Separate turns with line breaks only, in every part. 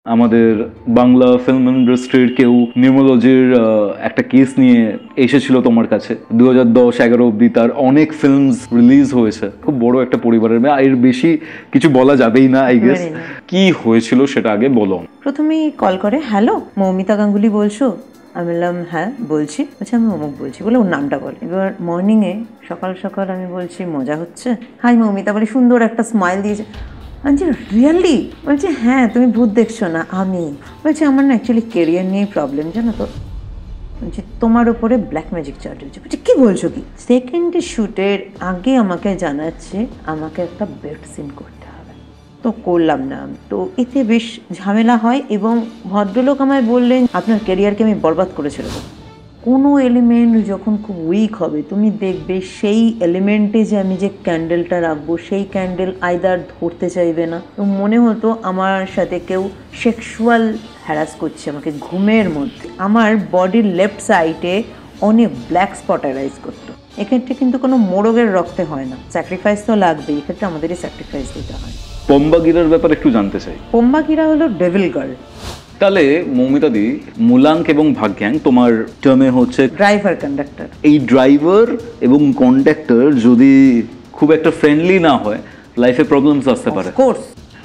আমাদের বাংলা ফিল্ম ইন্ডাস্ট্রির কেউ নিউমোলজির একটা কেস নিয়ে এসেছিল তোমার কাছে 2010-11 অবধি তার অনেক ফিল্মস রিলিজ হয়েছে। খুব বড় একটা পরিবারের মেয়ে, এর বেশি কিছু বলা যাবেই না আই গেস। কি হয়েছিল সেটা আগে বলো।
প্রথমেই কল করে, হ্যালো মৌমিতা গাঙ্গুলি বলছো? আমি বললাম হ্যাঁ বলছি। বলছি আমি অমুক বলছি বলে ওর নামটা বলে। এবার মর্নিংয়ে সকাল সকাল আমি বলছি মজা হচ্ছে, হাই মৌমিতা বলে সুন্দর একটা স্মাইল দিয়েছে। বলছি রিয়েলি? বলছে হ্যাঁ, তুমি ভূত দেখছো না আমি। বলছি আমার না অ্যাকচুয়ালি কেরিয়ার নিয়েই প্রবলেম জানো তো। বলছি তোমার উপরে ব্ল্যাক ম্যাজিক চার্জ হয়েছে। বলছি কী বলছো কি? সেকেন্ড শ্যুটের আগে আমাকে জানাচ্ছে আমাকে একটা বেড সিন করতে হবে, তো করলাম না। তো এতে বেশ ঝামেলা হয় এবং ভদ্রলোক আমায় বললেন আপনার ক্যারিয়ারকে আমি বরবাদ করে ছেড়ে দেবো। কোনো এলিমেন্ট যখন খুব উইক হবে তুমি দেখবে সেই এলিমেন্টে যে আমি যে ক্যান্ডেলটা রাখবো সেই ক্যান্ডেল আইদার ধরতে চাইবে না। তো মনে হতো আমার সাথে কেউ সেক্সুয়াল হ্যারাস করছে আমাকে ঘুমের মধ্যে। আমার বডির লেফট সাইডে অনেক ব্ল্যাক স্পট অ্যারাইজ করতো। এক্ষেত্রে কিন্তু কোনো মোরগের রক্তে হয় না, স্যাক্রিফাইস তো লাগবেই, এক্ষেত্রে আমাদেরই স্যাক্রিফাইস দিতে হয়।
পম্বাগিরার ব্যাপারে একটু জানতে চাই।
পম্বাগিরা হলো ডেভিল গার্ল।
তাহলে মৌমিতাদি, মুলাঙ্ক এবং ভাগ্যাং তোমার টার্মে হচ্ছে
ড্রাইভার কন্ডাক্টর।
এই ড্রাইভার এবং কন্ডাক্টর যদি খুব একটা ফ্রেন্ডলি না হয় লাইফে প্রবলেমস আসতে পারে।
কোর্স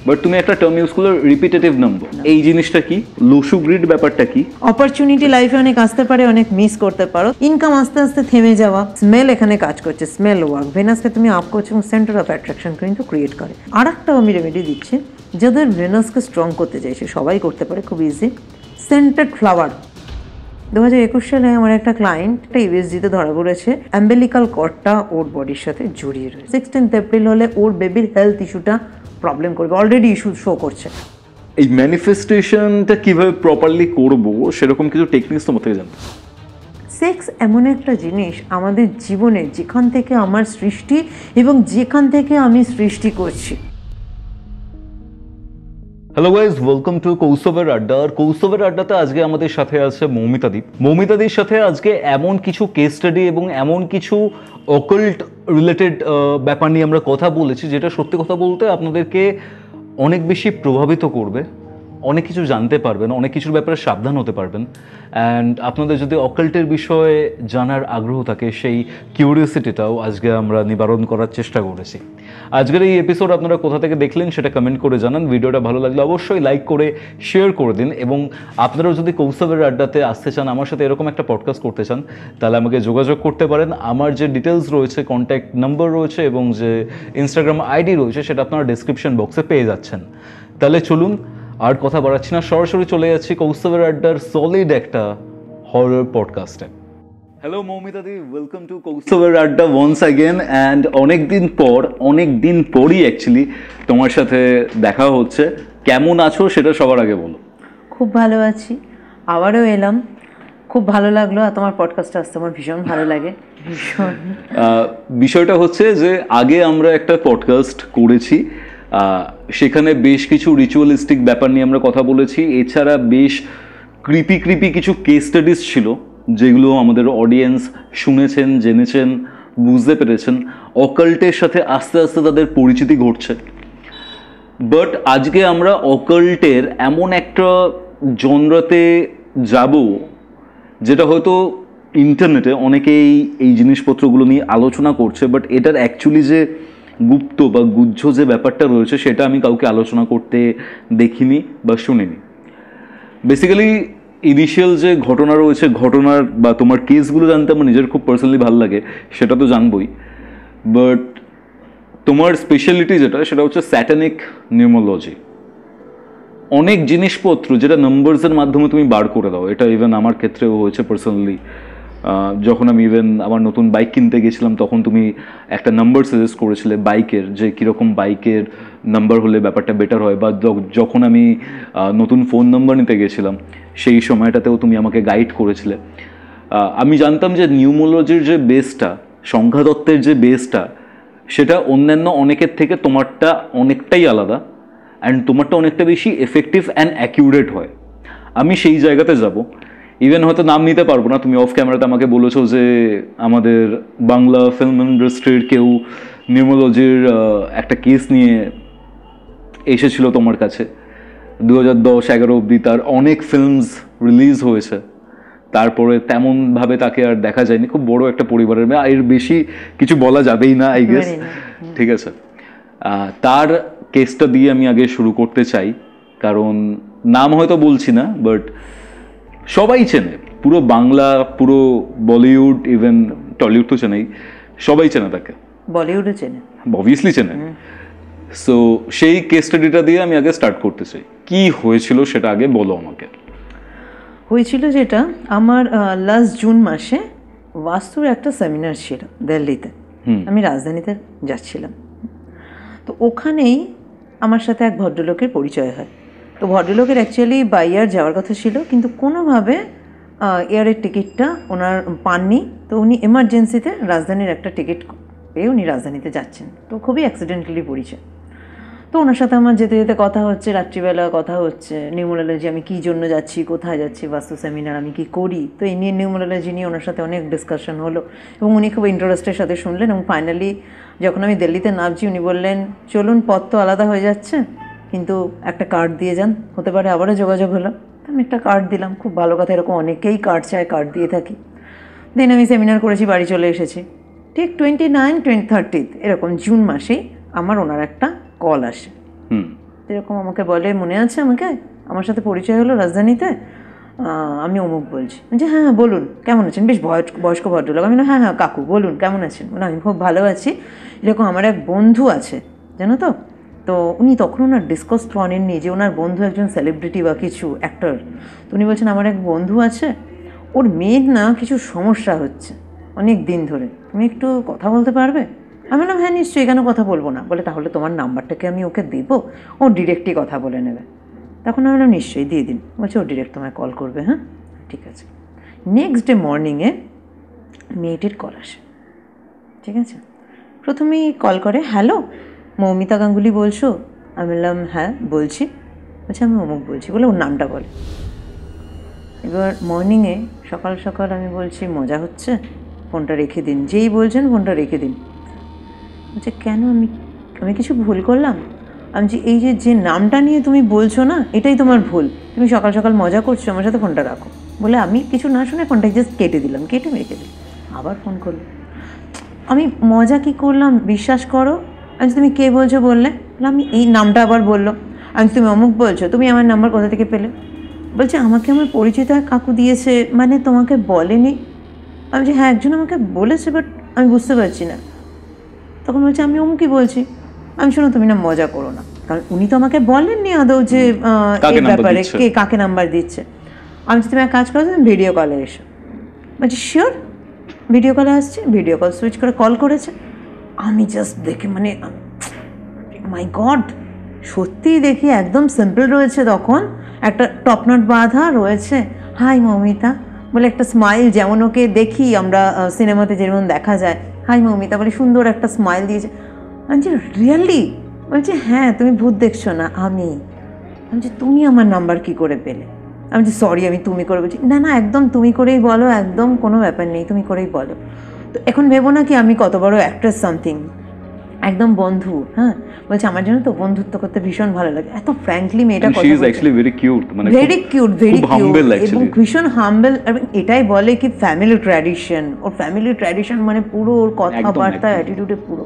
বাট তুমি একটা টার্ম ইউজ করলে রিপিটেটিভ নাম্বার, এই জিনিসটা কি? লসু গ্রিড ব্যাপারটা কি?
অপরচুনিটি লাইফে অনেক আসতে পারে, অনেক মিস করতে পারো। ইনকাম আস্তে আস্তে থেমে যাওয়া, স্মেল এখানে কাজ করছে, স্মেল ওয়ার্ক। ভেনাসকে তুমি আপ করছো এবং সেন্টার অফ অ্যাট্রাকশন কিন্তু ক্রিয়েট করে। আর একটাও আমি রেমেডি দিচ্ছি, যাদের ভেনাসকে স্ট্রং করতে চাইছে সবাই করতে পারে, খুব ইজি। Scented flower. 2021 সালে আমার একটা ক্লায়েন্ট একটা ইউএসজিতে ধরা পড়েছে, অ্যাম্বেলিকাল কর্ডটা ওর বডির সাথে জড়িয়ে রয়েছে। 16 এপ্রিল হলে ওর বেবির হেলথ ইস্যুটা প্রবলেম করবে, অলরেডি ইস্যু শো করছে।
এই ম্যানিফেস্টেশনটা কিভাবে প্রপারলি করব সেরকম কিছু টেকনিক্স তোমার থেকে জানতে।
সেক্স এমন একটা জিনিস আমাদের জীবনে যেখান থেকে আমার সৃষ্টি এবং যেখান থেকে আমি সৃষ্টি করছি।
হ্যালো গাইজ, ওয়েলকাম টু কৌস্তবের আড্ডা। আর কৌস্তবের আড্ডাতে আজকে আমাদের সাথে আছে মৌমিতাদি। মৌমিতাদির সাথে আজকে এমন কিছু কেস স্টাডি এবং এমন কিছু অকাল্ট রিলেটেড ব্যাপার নিয়ে আমরা কথা বলেছি যেটা সত্যি কথা বলতে আপনাদেরকে অনেক বেশি প্রভাবিত করবে। অনেক কিছু জানতে পারবেন, অনেক কিছুর ব্যাপারে সাবধান হতে পারবেন। অ্যান্ড আপনাদের যদি অকাল্টের বিষয়ে জানার আগ্রহ থাকে সেই কিউরিওসিটিটাও আজকে আমরা নিবারণ করার চেষ্টা করেছি। আজকের এই এপিসোড আপনারা কোথা থেকে দেখলেন সেটা কমেন্ট করে জানান। ভিডিওটা ভালো লাগলে অবশ্যই লাইক করে শেয়ার করে দিন। এবং আপনারাও যদি কৌস্তবের আড্ডাতে আসতে চান, আমার সাথে এরকম একটা পডকাস্ট করতে চান, তাহলে আমাকে যোগাযোগ করতে পারেন। আমার যে ডিটেলস রয়েছে, কন্ট্যাক্ট নাম্বার রয়েছে এবং যে ইনস্টাগ্রাম আইডি রয়েছে সেটা আপনারা ডিসক্রিপশন বক্সে পেয়ে যাচ্ছেন। তাহলে চলুন আর কথা বাড়াচ্ছি না, সরাসরি চলে যাচ্ছি কৌস্তবের আড্ডার সলিড একটা হরর পডকাস্টে। হ্যালো মৌমিতাদি, ওয়েলকাম টু কৌস্তবের আড্ডা ওয়ান্স অ্যাগেন। অ্যান্ড অনেক দিন পরই অ্যাকচুয়ালি তোমার সাথে দেখা হচ্ছে। কেমন আছো সেটা সবার আগে বলো।
খুব ভালো আছি, আবারও এলাম, খুব ভালো লাগলো। আর তোমার পডকাস্টটা আসতে আমার ভীষণ ভালো লাগে, ভীষণ।
বিষয়টা হচ্ছে যে আগে আমরা একটা পডকাস্ট করেছি, সেখানে বেশ কিছু রিচুয়ালিস্টিক ব্যাপার নিয়ে আমরা কথা বলেছি। এছাড়া বেশ ক্রিপি কিছু কেস স্টাডিজ ছিল যেগুলো আমাদের অডিয়েন্স শুনেছেন, জেনেছেন, বুঝতে পেরেছেন। অকাল্টের সাথে আস্তে আস্তে তাদের পরিচিতি ঘটছে। বাট আজকে আমরা অকাল্টের এমন একটা জনরাতে যাব যেটা হয়তো ইন্টারনেটে অনেকেই এই জিনিসপত্রগুলো নিয়ে আলোচনা করছে, বাট এটার অ্যাকচুয়ালি যে গুপ্ত বা গুহ্য যে ব্যাপারটা রয়েছে সেটা আমি কাউকে আলোচনা করতে দেখিনি বা শুনিনি। বেসিক্যালি ইনিশিয়াল যে ঘটনা রয়েছে, ঘটনার বা তোমার কেসগুলো জানতে আমার নিজের খুব পার্সোনালি ভালো লাগে, সেটা তো জানবই। বাট তোমার স্পেশালিটি যেটা, সেটা হচ্ছে স্যাটানিক নিউমোলজি। অনেক জিনিসপত্র যেটা নাম্বারসের মাধ্যমে তুমি বার করে দাও। এটা ইভেন আমার ক্ষেত্রেও হয়েছে পার্সোনালি। যখন আমি ইভেন আমার নতুন বাইক কিনতে গেছিলাম তখন তুমি একটা নাম্বার সাজেস্ট করেছিলে বাইকের, যে কীরকম বাইকের নাম্বার হলে ব্যাপারটা বেটার হয়। বা যখন আমি নতুন ফোন নাম্বার নিতে গেছিলাম সেই সময়টাতেও তুমি আমাকে গাইড করেছিলে। আমি জানতাম যে নিউমোলজির যে বেসটা, সংখ্যাতত্ত্বের যে বেসটা, সেটা অন্যান্য অনেকের থেকে তোমারটা অনেকটাই আলাদা অ্যান্ড তোমারটা অনেকটা বেশি এফেক্টিভ অ্যান্ড অ্যাকিউরেট হয়। আমি সেই জায়গাতে যাব। ইভেন হয়তো নাম নিতে পারবো না, তুমি অফ ক্যামেরাতে আমাকে বলেছো যে আমাদের বাংলা ফিল্ম ইন্ডাস্ট্রির কেউ নিউমোলজির একটা কেস নিয়ে এসেছিল তোমার কাছে 2010-11 অবধি তার অনেক ফিল্মস রিলিজ হয়েছে, তারপরে তেমনভাবে তাকে আর দেখা যায়নি। খুব বড় একটা পরিবারের মেয়ে, এর বেশি কিছু বলা যাবেই না আই গেস। ঠিক আছে, তার কেসটা দিয়ে আমি আগে শুরু করতে চাই, কারণ নাম হয়তো বলছি না, বাট সবাই চেনে, পুরো বাংলা, পুরো বলিউড, ইভেন টলিউড তো চেনেই, সবাই চেনে তাকে,
বলিউডও চেনে,
অবভিয়াসলি চেনে। সো সেই কেস স্টাডিটা দিয়ে আমি আগে স্টার্ট করতে চাই। কি হয়েছিল সেটা আগে বলো আমাকে।
হয়েছিল যেটা, আমার লাস্ট জুন মাসে বাস্তুর একটা সেমিনার ছিল দিল্লিতে, আমি রাজধানীতে যাচ্ছিলাম। তো ওখানেই আমার সাথে এক ভদ্রলোকের পরিচয় হয়। তো ভদ্রলোকের অ্যাকচুয়ালি বাই এয়ার যাওয়ার কথা ছিল, কিন্তু কোনোভাবে এয়ারের টিকিটটা ওনার পাননি। তো উনি এমার্জেন্সিতে রাজধানীর একটা টিকিট পেয়ে উনি রাজধানীতে যাচ্ছেন। তো খুবই অ্যাক্সিডেন্টালি পরিচয়। তো ওনার সাথে আমার যেতে যেতে কথা হচ্ছে, রাত্রিবেলা কথা হচ্ছে নিউমোরোলজি, আমি কী জন্য যাচ্ছি, কোথায় যাচ্ছি, বাস্তু সেমিনার, আমি কী করি। তো এই নিয়ে নিউমোরোলজি নিয়ে ওনার সাথে অনেক ডিসকাশন হলো এবং উনি খুব ইন্টারেস্টের সাথে শুনলেন। এবং ফাইনালি যখন আমি দিল্লিতে নামছি, উনি বললেন, চলুন, পথ তো আলাদা হয়ে যাচ্ছে, কিন্তু একটা কার্ড দিয়ে যান, হতে পারে আবারও যোগাযোগ হলো। আমি একটা কার্ড দিলাম, খুব ভালো কথা, এরকম অনেকেই কার্ড চায়, কার্ড দিয়ে থাকি। দেন আমি সেমিনার করেছি, বাড়ি চলে এসেছি। ঠিক 29-30 এরকম জুন মাসেই আমার ওনার একটা কল আসে। এরকম আমাকে বলে, মনে আছে আমাকে, আমার সাথে পরিচয় হলো রাজধানীতে, আমি অমুক বলছি। যে হ্যাঁ বলুন, কেমন আছেন? বেশ বয়স্ক ভদ্রলোক। আমি হ্যাঁ হ্যাঁ কাকু বলুন, কেমন আছেন? বলে আমি খুব ভালো আছি, এরকম আমার এক বন্ধু আছে জানো তো। তো উনি তখন ওনার ডিসকাস করেননি যে ওনার বন্ধু একজন সেলিব্রিটি বা কিছু অ্যাক্টর। তো উনি বলছেন, আমার এক বন্ধু আছে, ওর মেয়ের না কিছু সমস্যা হচ্ছে অনেক দিন ধরে, তুমি একটু কথা বলতে পারবে? আমি বললাম, হ্যাঁ নিশ্চয়ই, কেন কথা বলবো না। বলে, তাহলে তোমার নাম্বারটাকে আমি ওকে দেবো, ও ডিরেক্টই কথা বলে নেবে। তখন আমি বললাম, নিশ্চয়ই দিয়ে দিন। বলছে, ও ডিরেক্ট তোমায় কল করবে। হ্যাঁ ঠিক আছে। নেক্সট ডে মর্নিংয়ে মেয়েটির কল আসে। ঠিক আছে, প্রথমেই কল করে, হ্যালো মৌমিতা গাঙ্গুলি বলছো? আমি বললাম, হ্যাঁ বলছি। বলছে, আমি অমুক বলছি, বলে ওর নামটা বলে। এবার মর্নিংয়ে সকাল সকাল আমি বলছি, মজা হচ্ছে, ফোনটা রেখে দিন। যেই বলছেন ফোনটা রেখে দিন। বলছে, কেন, আমি কিছু ভুল করলাম? আমি যে এই যে নামটা নিয়ে তুমি বলছো না, এটাই তোমার ভুল, তুমি সকাল সকাল মজা করছো, আমার সাথে ফোনটা রাখো। বলে আমি কিছু না শুনে ফোনটা জাস্ট কেটে দিলাম, কেটে রেখে দিলাম। আবার ফোন করলো। আমি মজা কি করলাম বিশ্বাস করো। আমি, তুমি কে বলছো বললে? আমি এই নামটা আবার বললো। আমি, তুমি অমুক বলছো, তুমি আমার নাম্বার কোথা থেকে পেলে? বলছে, আমাকে আমার পরিচিত এক কাকু দিয়েছে। মানে তোমাকে বলেনি? আমি যে হ্যাঁ একজন আমাকে বলেছে, বাট আমি বুঝতে পারছি না। তখন বলছে, আমি অমুকই বলছি। আমি, শোনো তুমি না মজা করো না, কারণ উনি তো আমাকে বলেননি আদৌ যে এই ব্যাপারে কে কাকে নাম্বার দিচ্ছে। আমি, তুমি এক কাজ করো, তুমি ভিডিও কলে এসো। বলছি, শিওর। ভিডিও কলে আসছে, ভিডিও কল সুইচ করে কল করেছে। আমি জাস্ট দেখে মানে মাই গড, সত্যিই দেখি একদম সিম্পল রয়েছে, তখন একটা টপনট বাঁধা রয়েছে, হাই মৌমিতা বলে একটা স্মাইল, যেমন ওকে দেখি আমরা সিনেমাতে যেমন দেখা যায়, হাই মৌমিতা বলে সুন্দর একটা স্মাইল দিয়েছে। আমি যে রিয়েলি? বলছে, হ্যাঁ তুমি ভূত দেখছো না, আমি যে তুমি আমার নাম্বার কি করে পেলে? আমি যে সরি, আমি তুমি করে বলছি। না না একদম তুমি করেই বলো, একদম কোনো ব্যাপার নেই, তুমি করেই বলো। তো এখন ভেবো না কি আমি কত বড় অ্যাক্ট্রেস সামথিং, একদম বন্ধু। হ্যাঁ বলছে, আমার জন্য তো বন্ধুত্ব করতে ভীষণ ভালো লাগে। এত ফ্র্যাঙ্কলি মেয়েটা কথা বলছে,
ভেরি কিউট, মানে
ভেরি কিউট, এবং ভীষণ হাম্বল। এবং এটাই বলে কি ফ্যামিলি ট্র্যাডিশন, ওর ফ্যামিলি ট্র্যাডিশন মানে পুরো ওর কথাবার্তা অ্যাটিটিউডে পুরো।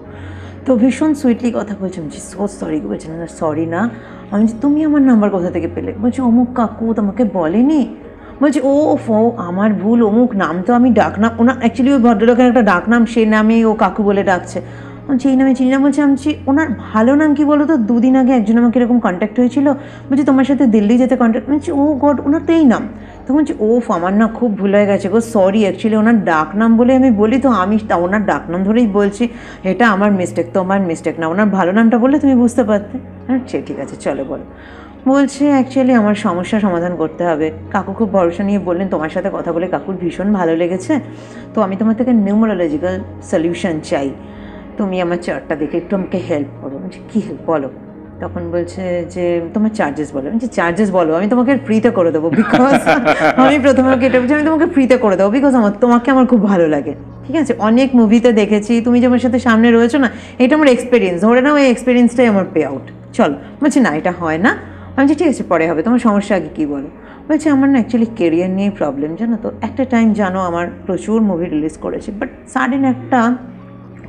তো ভীষণ সুইটলি কথা বলছে। আমি সো সরি। বলছে, না সরি না। আমি, তুমি আমার নাম্বার কোথা থেকে পেলে? বলছে, অমুক কাকু তোমাকে বলেনি? বলছে, ও আমার ভুল, অমুক নাম তো আমি ডাকনাম, ওনার অ্যাকচুয়ালি ওই ভদ্রলোকের একটা ডাকনাম, সেই নামে ও কাকু বলে ডাকছে। বলছি, এই নামে চিনি না। বলছে, আমি ওনার ভালো নাম কি বলো তো? 2 দিন আগে একজন আমাকে এরকম কন্ট্যাক্ট হয়েছিল, বলছি তোমার সাথে দিল্লি যেতে কন্ট্যাক্ট। বলছি, ও গড, ওনার তো এই নাম। তখন বলছি, আমার না খুব ভুল হয়ে গেছে গো, সরি, অ্যাকচুয়ালি ওনার ডাকনাম বলে আমি বলি, তো আমি ওনার ডাকনাম ধরেই বলছি, এটা আমার মিস্টেক, তো আমার মিস্টেক না, ওনার ভালো নামটা বললে তুমি বুঝতে পারতে। আচ্ছা ঠিক আছে, চলো বলো। বলছে, অ্যাকচুয়ালি আমার সমস্যা সমাধান করতে হবে। কাকু খুব ভরসা নিয়ে বললেন, তোমার সাথে কথা বলে কাকুর ভীষণ ভালো লেগেছে, তো আমি তোমার থেকে নিউমোরোলজিক্যাল সলিউশন চাই, তুমি আমার চার্টটা দেখে একটু আমাকে হেল্প করো। বলছি, কী হেল্প বলো? তখন বলছে যে তোমার চার্জেস বলো। বলছি, চার্জেস বলো, আমি তোমাকে ফ্রিতে করে দেবো, বিকজ আমি প্রথমে এটা বলছি, আমি তোমাকে ফ্রিতে করে দেবো, বিকজ তোমাকে আমার খুব ভালো লাগে। ঠিক আছে, অনেক মুভিতে দেখেছি, তুমি যে আমার সাথে সামনে রয়েছো না, এটা আমার এক্সপিরিয়েন্স, ধরে নাও এই এক্সপিরিয়েন্সটাই আমার পে আউট, চলো। বলছি, না এটা হয় না, আমি বলছি ঠিক আছে পরে হবে, তোমার সমস্যা আগে কী বলো। বলছে আমার না অ্যাকচুয়ালি কেরিয়ার নিয়েই প্রবলেম, জানো তো। একটা টাইম জানো আমার প্রচুর মুভি রিলিজ করেছে, বাট সাডেন একটা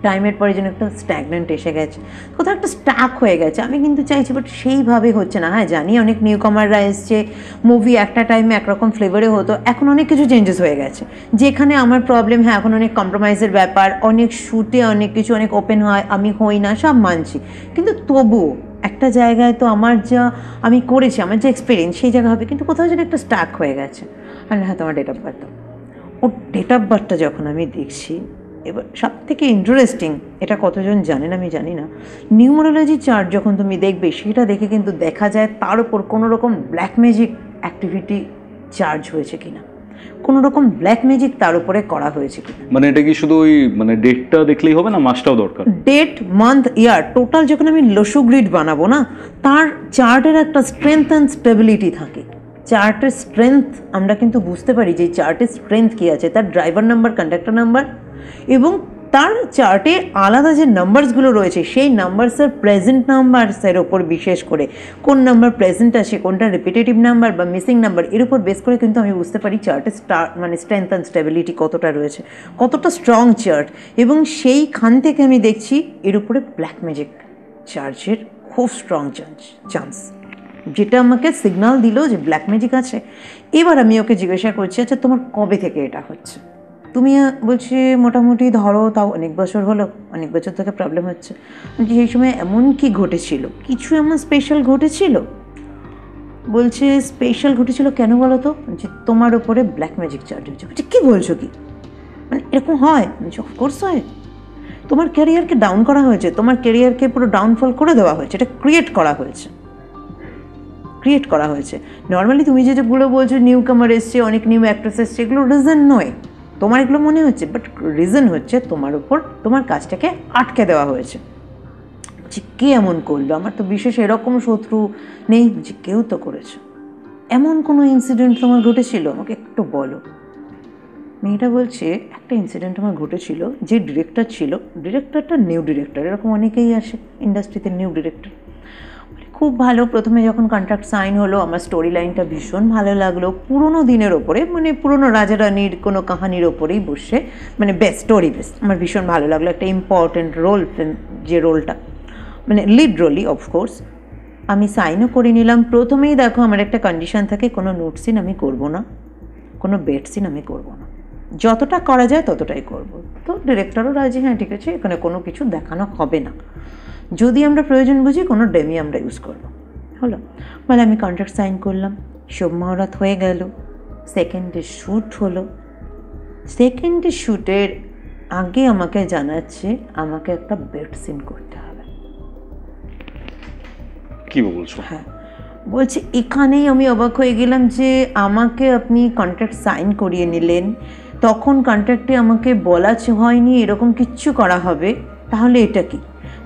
টাইমের পরে যেন একটা স্ট্যাগনেন্ট এসে গেছে, কোথাও একটা স্টাক হয়ে গেছে। আমি কিন্তু চাইছি বাট সেইভাবে হচ্ছে না। হ্যাঁ জানি অনেক নিউ কামাররা এসছে, মুভি একটা টাইমে একরকম ফ্লেভারে হতো, এখন অনেক কিছু চেঞ্জেস হয়ে গেছে। যেখানে আমার প্রবলেম, হ্যাঁ এখন অনেক কম্প্রোমাইজের ব্যাপার, অনেক শ্যুটে অনেক কিছু অনেক ওপেন হয়, আমি হই না, সব মানছি। কিন্তু তবুও একটা জায়গায় তো আমার যা আমি করেছি, আমার যে এক্সপিরিয়েন্স সেই জায়গা হবে, কিন্তু কোথাও যেন একটা স্টাক হয়ে গেছে। আর হ্যাঁ তোমার ডেট অফ বার্থ দাও। ওর ডেট অফ বার্থটা যখন আমি দেখছি, এবার সব থেকে ইন্টারেস্টিং, এটা কতজন জানেন আমি জানি না, নিউমারোলজি চার্ট যখন তুমি দেখবে সেটা দেখে কিন্তু দেখা যায় তার উপর কোনো রকম ব্ল্যাক ম্যাজিক অ্যাক্টিভিটি চার্জ হয়েছে কিনা, কোনো রকম ব্ল্যাক ম্যাজিক তার উপরে করা হয়েছে কিনা।
মানে এটা কি শুধু ওই মানে ডেটটা দেখলেই হবে না, মাসটাও দরকার?
ডেট, মান্থ, ইয়ার, টোটাল যখন আমি লসু গ্রিড বানাবো না, তার চার্টের একটা স্ট্রেংথ অ্যান্ড স্টেবিলিটি থাকে। চার্টের স্ট্রেংথ আমরা কিন্তু বুঝতে পারি যে চার্টের স্ট্রেংথ কী আছে, তার ড্রাইভার নাম্বার, কন্ডাক্টর নাম্বার, এবং তার চার্টে আলাদা যে নাম্বারসগুলো রয়েছে সেই নাম্বারসের প্রেজেন্ট নাম্বারসের ওপর বিশেষ করে কোন নাম্বার প্রেজেন্ট আছে, কোনটা রিপিটেটিভ নাম্বার বা মিসিং নাম্বার, এর উপর বেস করে কিন্তু আমি বুঝতে পারি চার্টের মানে স্ট্রেংথ অ্যান্ড স্টেবিলিটি কতটা রয়েছে, কতটা স্ট্রং চার্ট। এবং সেইখান থেকে আমি দেখছি এর উপরে ব্ল্যাক ম্যাজিক চার্জের খুব স্ট্রং চান্স, যেটা আমাকে সিগনাল দিল যে ব্ল্যাক ম্যাজিক আছে। এবার আমি ওকে জিজ্ঞাসা করছি, আচ্ছা তোমার কবে থেকে এটা হচ্ছে? তুমি বলছি মোটামুটি ধরো তাও অনেক বছর হলো, অনেক বছর থেকে প্রবলেম হচ্ছে। সেই সময় এমন কি ঘটেছিল, কিছু এমন স্পেশাল ঘটেছিল? বলছে স্পেশাল ঘটেছিল কেন বলো তো, যে তোমার ওপরে ব্ল্যাক ম্যাজিক চার্জ হয়েছে। বলছে কী বলছো, কি মানে এরকম হয়? বলছি অফকোর্স হয়। তোমার ক্যারিয়ারকে ডাউন করা হয়েছে, তোমার ক্যারিয়ারকে পুরো ডাউনফল করে দেওয়া হয়েছে, এটা ক্রিয়েট করা হয়েছে। নর্মালি তুমি যেগুলো বলছো নিউ কামার এসছে, অনেক নিউ অ্যাক্ট্রেস এসছে, এগুলো রিজন নয়, তোমার এগুলো মনে হচ্ছে, বাট রিজন হচ্ছে তোমার উপর তোমার কাজটাকে আটকে দেওয়া হয়েছে। যে কে এমন করলো, আমার তো বিশেষ এরকম শত্রু নেই, যে কেউ তো করেছে। এমন কোনো ইনসিডেন্ট তোমার ঘটেছিল, আমাকে একটু বলো। মেয়েটা বলছে একটা ইনসিডেন্ট আমার ঘটেছিল, যে ডিরেক্টর ছিল, ডিরেক্টরটা নিউ ডিরেক্টর, এরকম অনেকেই আসে ইন্ডাস্ট্রিতে নিউ ডিরেক্টর, খুব ভালো। প্রথমে যখন কন্ট্রাক্ট সাইন হলো আমার স্টোরি লাইনটা ভীষণ ভালো লাগলো, পুরোনো দিনের ওপরে, মানে পুরোনো রাজা রানীর কোনো কাহানির ওপরেই বসে, মানে বেস্ট স্টোরি বেস্ট, আমার ভীষণ ভালো লাগলো। একটা ইম্পর্টেন্ট রোল, যে রোলটা মানে লিড রোলই অফকোর্স। আমি সাইনও করে নিলাম। প্রথমেই দেখো আমার একটা কন্ডিশন থাকে, কোনো নোট সিন আমি করবো না, কোনো বেড সিন আমি করবো না, যতটা করা যায় ততটাই করব। তো ডিরেক্টরও রাজি, হ্যাঁ ঠিক আছে, এখানে কোনো কিছু দেখানো হবে না, যদি আমরা প্রয়োজন বুঝি কোনো ডেমি আমরা ইউজ করবো। হলো, মানে আমি কন্ট্রাক্ট সাইন করলাম, শোভ মহরত হয়ে গেল, সেকেন্ডে শ্যুট হলো। সেকেন্ডে শ্যুটের আগে আমাকে জানাচ্ছে আমাকে একটা বেড সিন করতে হবে।
কি বলছো?
হ্যাঁ বলছে। এখানেই আমি অবাক হয়ে গেলাম যে আমাকে আপনি কন্ট্রাক্ট সাইন করিয়ে নিলেন, তখন কন্ট্রাক্টে আমাকে বলা হয়নি এরকম কিচ্ছু করা হবে, তাহলে এটা কি?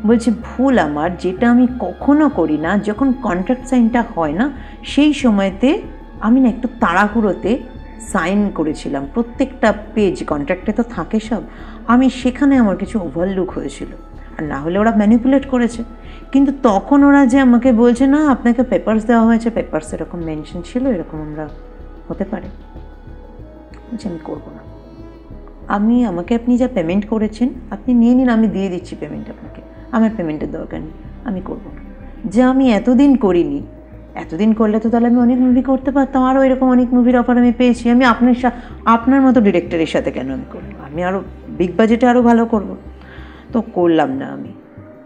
বলছে ভুল আমার, যেটা আমি কখনো করি না, যখন কন্ট্রাক্ট সাইনটা হয় না সেই সময়তে আমি না একটু তাড়াহুড়োতে সাইন করেছিলাম, প্রত্যেকটা পেজ কন্ট্রাক্টে তো থাকে সব, আমি সেখানে আমার কিছু ওভারলুক হয়েছিল, আর না হলে ওরা ম্যানিপুলেট করেছে। কিন্তু তখন ওরা যে আমাকে বলছে না আপনাকে পেপারস দেওয়া হয়েছে, পেপারস এরকম মেনশন ছিল, এরকম আমরা হতে পারে, বলছি আমি করবো না। আমাকে আপনি যা পেমেন্ট করেছেন আপনি নিয়ে নিন, আমি দিয়ে দিচ্ছি পেমেন্ট আপনাকে, আমার পেমেন্টের দরকার নেই, আমি করবো না। যা আমি এতদিন করিনি, এতদিন করলে তো তাহলে আমি অনেক মুভি করতে পারতাম, আরও এরকম অনেক মুভির অফার আমি পেয়েছি, আমি আপনার মতো ডিরেক্টরের সাথে কেন আমি করবো, আমি আরও বিগ বাজেটে আরও ভালো করব। তো করলাম না আমি।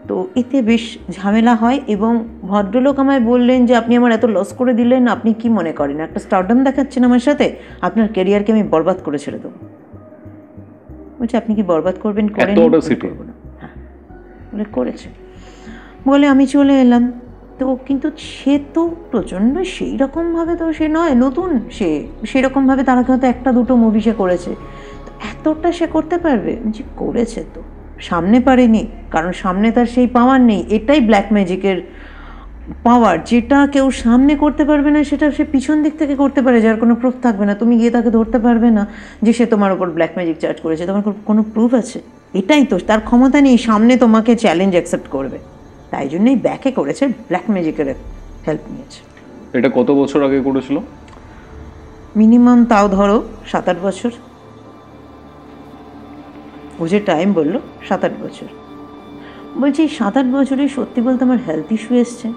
তো এতে বেশ ঝামেলা হয়, এবং ভদ্রলোক আমায় বললেন যে আপনি আমার এত লস করে দিলেন, আপনি কি মনে করেন একটা স্টারডম দেখাচ্ছেন আমার সাথে, আপনার ক্যারিয়ারকে আমি বরবাদ করে ছেড়ে দেবো। বলছে আপনি কি বরবাদ করবেন? করেন? করবো না। হ্যাঁ বলে করেছে, বলে আমি চলে এলাম। তো কিন্তু সে তো প্রচণ্ড সেই রকমভাবে তো সে নয়, নতুন, সে সেরকমভাবে তারা হয়তো একটা দুটো মুভি সে করেছে, তো এতটা সে করতে পারবে? যে করেছে, তো সামনে পারেনি, কারণ সামনে তার সেই পাওয়ার নেই। এটাই ব্ল্যাক ম্যাজিকের পাওয়ার, যেটা কেউ সামনে করতে পারবে না সেটা সে পিছন দিক থেকে করতে পারে, যার কোনো প্রুফ থাকবে না, তুমি গিয়ে তাকে ধরতে পারবে না যে সে তোমার ওপর ব্ল্যাক ম্যাজিক চার্জ করেছে, তোমার কোনো প্রুফ আছে? এটাই তো, তার ক্ষমতা নেই সামনে তোমাকে চ্যালেঞ্জ অ্যাকসেপ্ট করবে, তাই জন্যই ব্যাকে করেছে, ব্ল্যাক ম্যাজিকের হেল্প নিয়েছে।
এটা কত বছর আগে করেছিল?
মিনিমাম তাও ধরো 7-8 বছর। ও যে টাইম বললো 7-8 বছর। বলছি 7-8 বছরে সত্যি বলতে আমার হেলথ ইস্যু এসছে।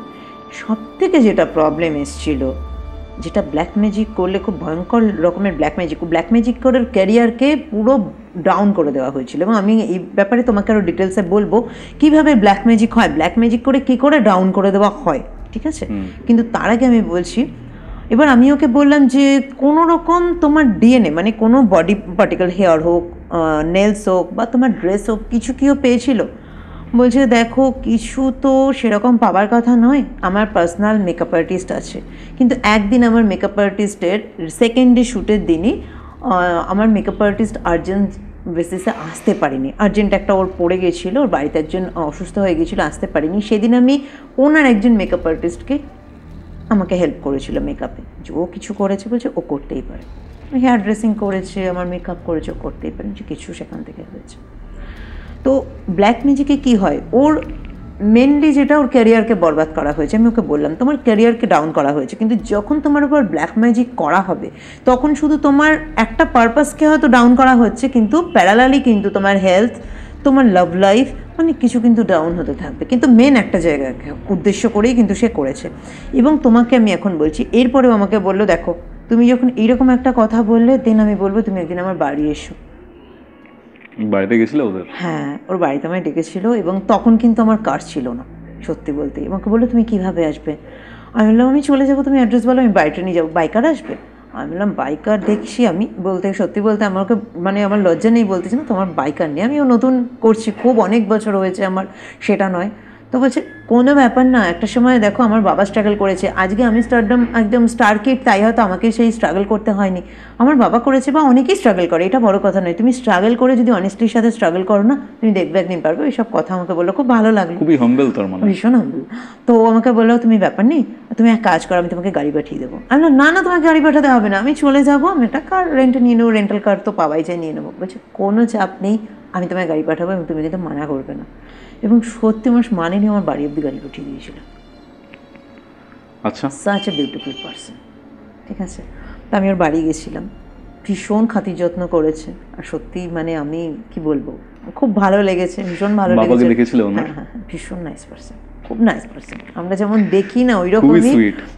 সব থেকে যেটা প্রবলেম এসছিল, যেটা ব্ল্যাক ম্যাজিক করলে খুব ভয়ঙ্কর রকমের ব্ল্যাক ম্যাজিক করে ক্যারিয়ারকে পুরো ডাউন করে দেওয়া হয়েছিল। এবং আমি এই ব্যাপারে তোমাকে আরও ডিটেলসে বলবো কীভাবে ব্ল্যাক ম্যাজিক হয়, ব্ল্যাক ম্যাজিক করে কী করে ডাউন করে দেওয়া হয়, ঠিক আছে? কিন্তু তার আগে আমি বলছি, এবার আমি ওকে বললাম যে কোনো রকম তোমার ডিএনএ মানে কোনো বডি পার্টিকেল, হেয়ার হোক, নেলস হোক বা তোমার ড্রেস হোক, কিছু কিও পেয়েছিল? বলছে দেখো কিছু তো সেরকম পাওয়ার কথা নয়, আমার পার্সোনাল মেকআপ আর্টিস্ট আছে। কিন্তু একদিন আমার মেকআপ আর্টিস্টের সেকেন্ড ডে শ্যুটের দিনই আমার মেকআপ আর্টিস্ট আর্জেন্ট বেসিসে আসতে পারিনি। আর্জেন্ট একটা ওর পড়ে গেছিলো, ওর বাড়িতে একজন অসুস্থ হয়ে গেছিলো, আসতে পারিনি। সেদিন আমি ওনার একজন মেকআপ আর্টিস্টকে আমাকে হেল্প করেছিল মেকআপে, যে ও কিছু করেছে, বলছে ও করতেই পারে, হেয়ার ড্রেসিং করেছে, আমার মেকআপ করেছে, ও করতেই পারে, যে কিছু সেখান থেকে হয়েছে। তো ব্ল্যাক ম্যাজিকে কী হয়, ওর মেনলি যেটা ওর ক্যারিয়ারকে বরবাদ করা হয়েছে। আমি ওকে বললাম তোমার ক্যারিয়ারকে ডাউন করা হয়েছে, কিন্তু যখন তোমার উপর ব্ল্যাক ম্যাজিক করা হবে তখন শুধু তোমার একটা পারপাসকে হয়তো ডাউন করা হচ্ছে, কিন্তু প্যারালালি কিন্তু তোমার হেলথ, তোমার লাভ লাইফ, অনেক কিছু কিন্তু ডাউন হতে থাকবে। কিন্তু মেন একটা জায়গাকে উদ্দেশ্য করেই কিন্তু সে করেছে। এবং তোমাকে আমি এখন বলছি, এরপরেও আমাকে বললো দেখো তুমি যখন এইরকম একটা কথা বললে, দেন আমি বলবো তুমি একদিন আমার বাড়ি এসো।
বাড়িতে গেছিলে ওদের?
হ্যাঁ, ওর বাড়িতে আমায় ডেকেছিল এবং তখন কিন্তু আমার কার ছিল না সত্যি বলতে। আমাকে বললো তুমি কীভাবে আসবে? আমি বললাম আমি চলে যাবো, তুমি অ্যাড্রেস বলো, আমি বাড়িটা নিয়ে যাবো। বাইকার আসবে? আমি বললাম বাইকার দেখছি, আমি বলতে সত্যি বলতে আমাকে মানে আমার লজ্জা নেই বলতেছি না তোমার বাইকার নেই, আমিও নতুন করছি, খুব অনেক বছর হয়েছে আমার, সেটা নয়। তো বলছে কোনো ব্যাপার না, একটা সময় দেখো আমার বাবা স্ট্রাগল করেছে, আজকে আমি স্টারডম একদম স্টার কিড, তাই হয়তো আমাকে সেই স্ট্রাগল করতে হয়নি, আমার বাবা করেছে বা অনেকেই স্ট্রাগল করে, এটা বড় কথা নয়। তুমি স্ট্রাগল করে যদি অনেস্টির সাথে স্ট্রাগল করো না, তুমি দেখবে একদিন পারবে। এইসব কথা আমাকে বললো, খুব ভালো লাগলো।
খুবই হাম্বল তার মানে।
ভীষণ হাম্বল। তো আমাকে বললো তুমি ব্যাপার নেই, তুমি এক কাজ করো, আমি তোমাকে গাড়ি পাঠিয়ে দেবো। আমি বললাম না না, তোমাকে গাড়ি পাঠাতে হবে না, আমি চলে যাবো, আমি একটা কার রেন্টে নিয়ে নেবো, রেন্টাল কার তো পাওয়াই যায়, নিয়ে নেবো। বলছে কোনো চাপ নেই, আমি তোমায় গাড়ি পাঠাবো এবং তুমি কিন্তু মানা করবে না। এবং সত্যি আমার মানে নিয়ে আমার বাড়ি অব্দি গাড়ি পাঠিয়ে দিয়েছিল।
আচ্ছা,
সাচ এ বিউটিফুল পার্সন, ঠিক আছে? তো আমি ওর বাড়ি গেছিলাম, ভীষণ খাতির যত্ন করেছে। আর সত্যি মানে আমি কি বলবো, খুব ভালো লেগেছে, ভীষণ ভালো লেগেছে।
বাবাকে দেখেছিলে ওনার?
হ্যাঁ, ভীষণ নাইস পার্সন, খুব নাইস পার্সন। আমরা যেমন দেখি না ওই রকমই,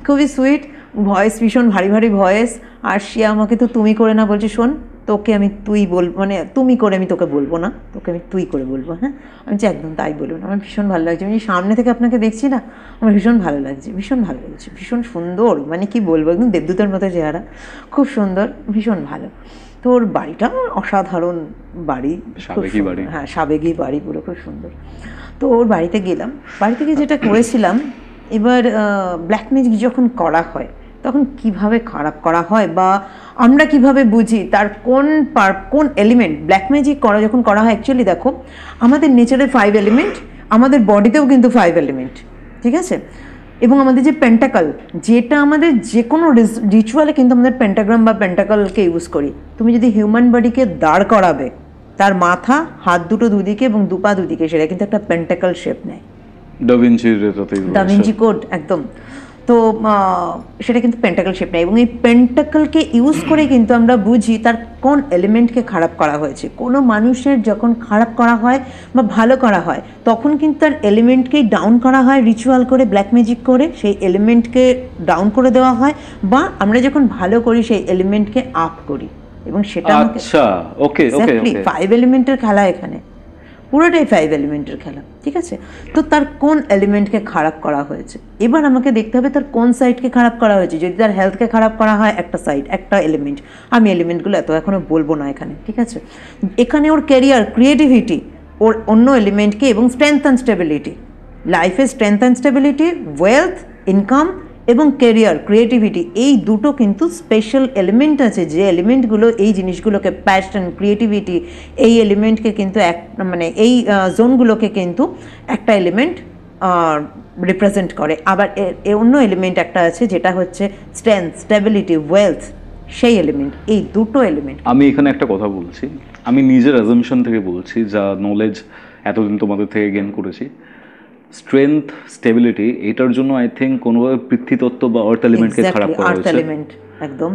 খুবই সুইট, ভয়েস ভীষণ ভারী ভারী ভয়েস। আর সে আমাকে তো তুমি করে না বলছে, শোন তোকে আমি তুই বলবো, মানে তুমি করে আমি তোকে বলবো না, তোকে আমি তুই করে বলবো। হ্যাঁ, আমি যে একদম তাই বলবো না, আমার ভীষণ ভালো লাগছে। আমি সামনে থেকে আপনাকে দেখছি না, আমার ভীষণ ভালো লাগছে, ভীষণ ভালো লাগছে, ভীষণ সুন্দর, মানে কি বলবো, একদম দেবদূতের মতো চেহারা, খুব সুন্দর, ভীষণ ভালো। তো ওর বাড়িটা অসাধারণ বাড়ি, হ্যাঁ সাবেকি বাড়ি, পুরো খুব সুন্দর। তো ওর বাড়িতে গেলাম, বাড়ি থেকে যেটা করেছিলাম, এবার ব্ল্যাক ম্যাজিক যখন করা হয় তখন কিভাবে খারাপ করা হয় বা আমরা কিভাবে বুঝি তার কোন এলিমেন্ট ব্ল্যাক ম্যাজিক করা যখন করা হয়। অ্যাকচুয়ালি দেখো আমাদের নেচারের 5 এলিমেন্ট, আমাদের বডিতেও কিন্তু 5 এলিমেন্ট, ঠিক আছে? এবং আমাদের যে পেন্টাকল, যেটা আমাদের যে কোনো রিচুয়ালে কিন্তু আমাদের পেন্টাগ্রাম বা পেন্টাকলকে ইউজ করি। তুমি যদি হিউম্যান বডিকে দাঁড় করাবে, তার মাথা, হাত দুটো দুদিকে এবং দুপা দুদিকে, সেটা কিন্তু একটা পেন্টাকল শেপ নেয়। ডাভিঞ্চি কোড একদম। তো সেটা কিন্তু পেন্টাকল শেপ নেয় এবং এই পেন্টাকলকে ইউজ করে কিন্তু আমরা বুঝি তার কোন এলিমেন্টকে খারাপ করা হয়েছে। কোনো মানুষের যখন খারাপ করা হয় বা ভালো করা হয় তখন কিন্তু তার এলিমেন্টকেই ডাউন করা হয় রিচুয়াল করে, ব্ল্যাক ম্যাজিক করে সেই এলিমেন্টকে ডাউন করে দেওয়া হয়, বা আমরা যখন ভালো করি সেই এলিমেন্টকে আপ করি। এবং সেটা
আচ্ছা, ওকে ওকে ওকে,
5 এলিমেন্টের খেলা এখানে, পুরোটাই 5 এলিমেন্টের খেলা, ঠিক আছে? তো তার কোন এলিমেন্টকে খারাপ করা হয়েছে, এবার আমাকে দেখতে হবে তার কোন সাইডকে খারাপ করা হয়েছে। যদি তার হেলথকে খারাপ করা হয় একটা সাইড, একটা এলিমেন্ট, আমি এলিমেন্টগুলো এত এখনও বলবো না এখানে, ঠিক আছে? এখানে ওর ক্যারিয়ার, ক্রিয়েটিভিটি, ওর অন্য এলিমেন্টকে, এবং স্ট্রেংথ অ্যান্ড স্টেবিলিটি, লাইফের strength and stability, wealth, income এবং ক্যারিয়ার, ক্রিয়েটিভিটি, এই দুটো কিন্তু স্পেশাল এলিমেন্ট আছে, যে এলিমেন্টগুলো এই জিনিসগুলোকে, প্যাশন, ক্রিয়েটিভিটি, এই এলিমেন্টকে কিন্তু মানে এই জোনগুলোকে কিন্তু একটা এলিমেন্ট রিপ্রেজেন্ট করে। আবার অন্য এলিমেন্ট একটা আছে যেটা হচ্ছে স্ট্রেংথ, স্টেবিলিটি, ওয়েলথ, সেই এলিমেন্ট, এই দুটো এলিমেন্ট।
আমি এখানে একটা কথা বলছি, আমি নিজের অ্যাজাম্পশন থেকে বলছি, যা নলেজ এতদিন তোমাদের থেকে গেইন করেছি। স্ট্রেংথ স্টেবিলিটি, এটার জন্য আই থিঙ্ক কোনোভাবে পৃথ্বীতত্ত্ব বা আর্থ এলিমেন্টকে খারাপ করা
আর্থ
হয়েছে।
এলিমেন্ট একদম।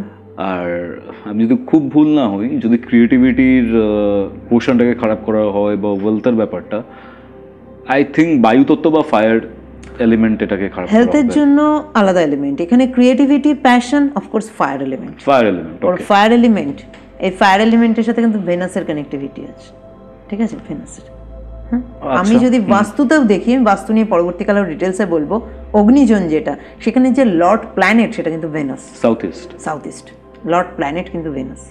আর আমি যদি খুব ভুল না হই, যদি ক্রিয়েটিভিটির পোর্শনটাকে খারাপ করা হয় বা ওয়েলথের ব্যাপারটা, আই থিঙ্ক বায়ুতত্ত্ব বা ফায়ার এলিমেন্ট এটাকে খারাপ করা
হেলথের
হবে।
জন্য আলাদা এলিমেন্ট, এখানে creativity, passion, of course fire element.
Fire element,
or fire element, এই ফায়ার এলিমেন্টের সাথে কিন্তু ভেনাসের কানেক্টিভিটি আছে, ঠিক আছে, ভেনাসের। হ্যাঁ, আমি যদি বাস্তুতেও দেখি, বাস্তু নিয়ে পরবর্তীকালে ডিটেলসে বলবো, অগ্নিজন যেটা, সেখানে যে লর্ড প্ল্যানেট সেটা কিন্তু Venus, south east lord planet কিন্তু ভেনাস।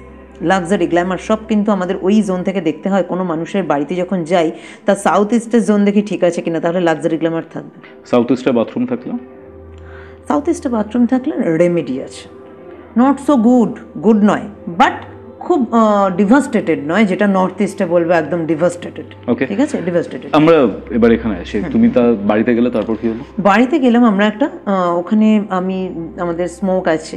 লাক্সারি, গ্ল্যামার সব কিন্তু আমাদের ওই জোন থেকে দেখতে হয়। কোনো মানুষের বাড়িতে যখন যাই, তার সাউথ ইস্টের জোন দেখি ঠিক আছে কিনা, তাহলে লাক্সারি গ্ল্যামার থাকবে।
সাউথ ইস্টে বাথরুম থাকলে,
সাউথ ইস্টে বাথরুম থাকলে রেমেডি আছে, নট সো গুড নয়, বাট খুব ডিভাস্টেটেড নয়, যেটা নর্থ ইস্টে বলবো একদম ডিভাস্টেটেড।
ওকে,
ঠিক আছে, ডিভাস্টেটেড।
আমরা এবার এখানে আসি, তুমি তা বাড়িতে গেলে তারপর কি হলো?
বাড়িতে গেলাম আমরা একটা, ওখানে আমি আমাদের স্মোক আছে,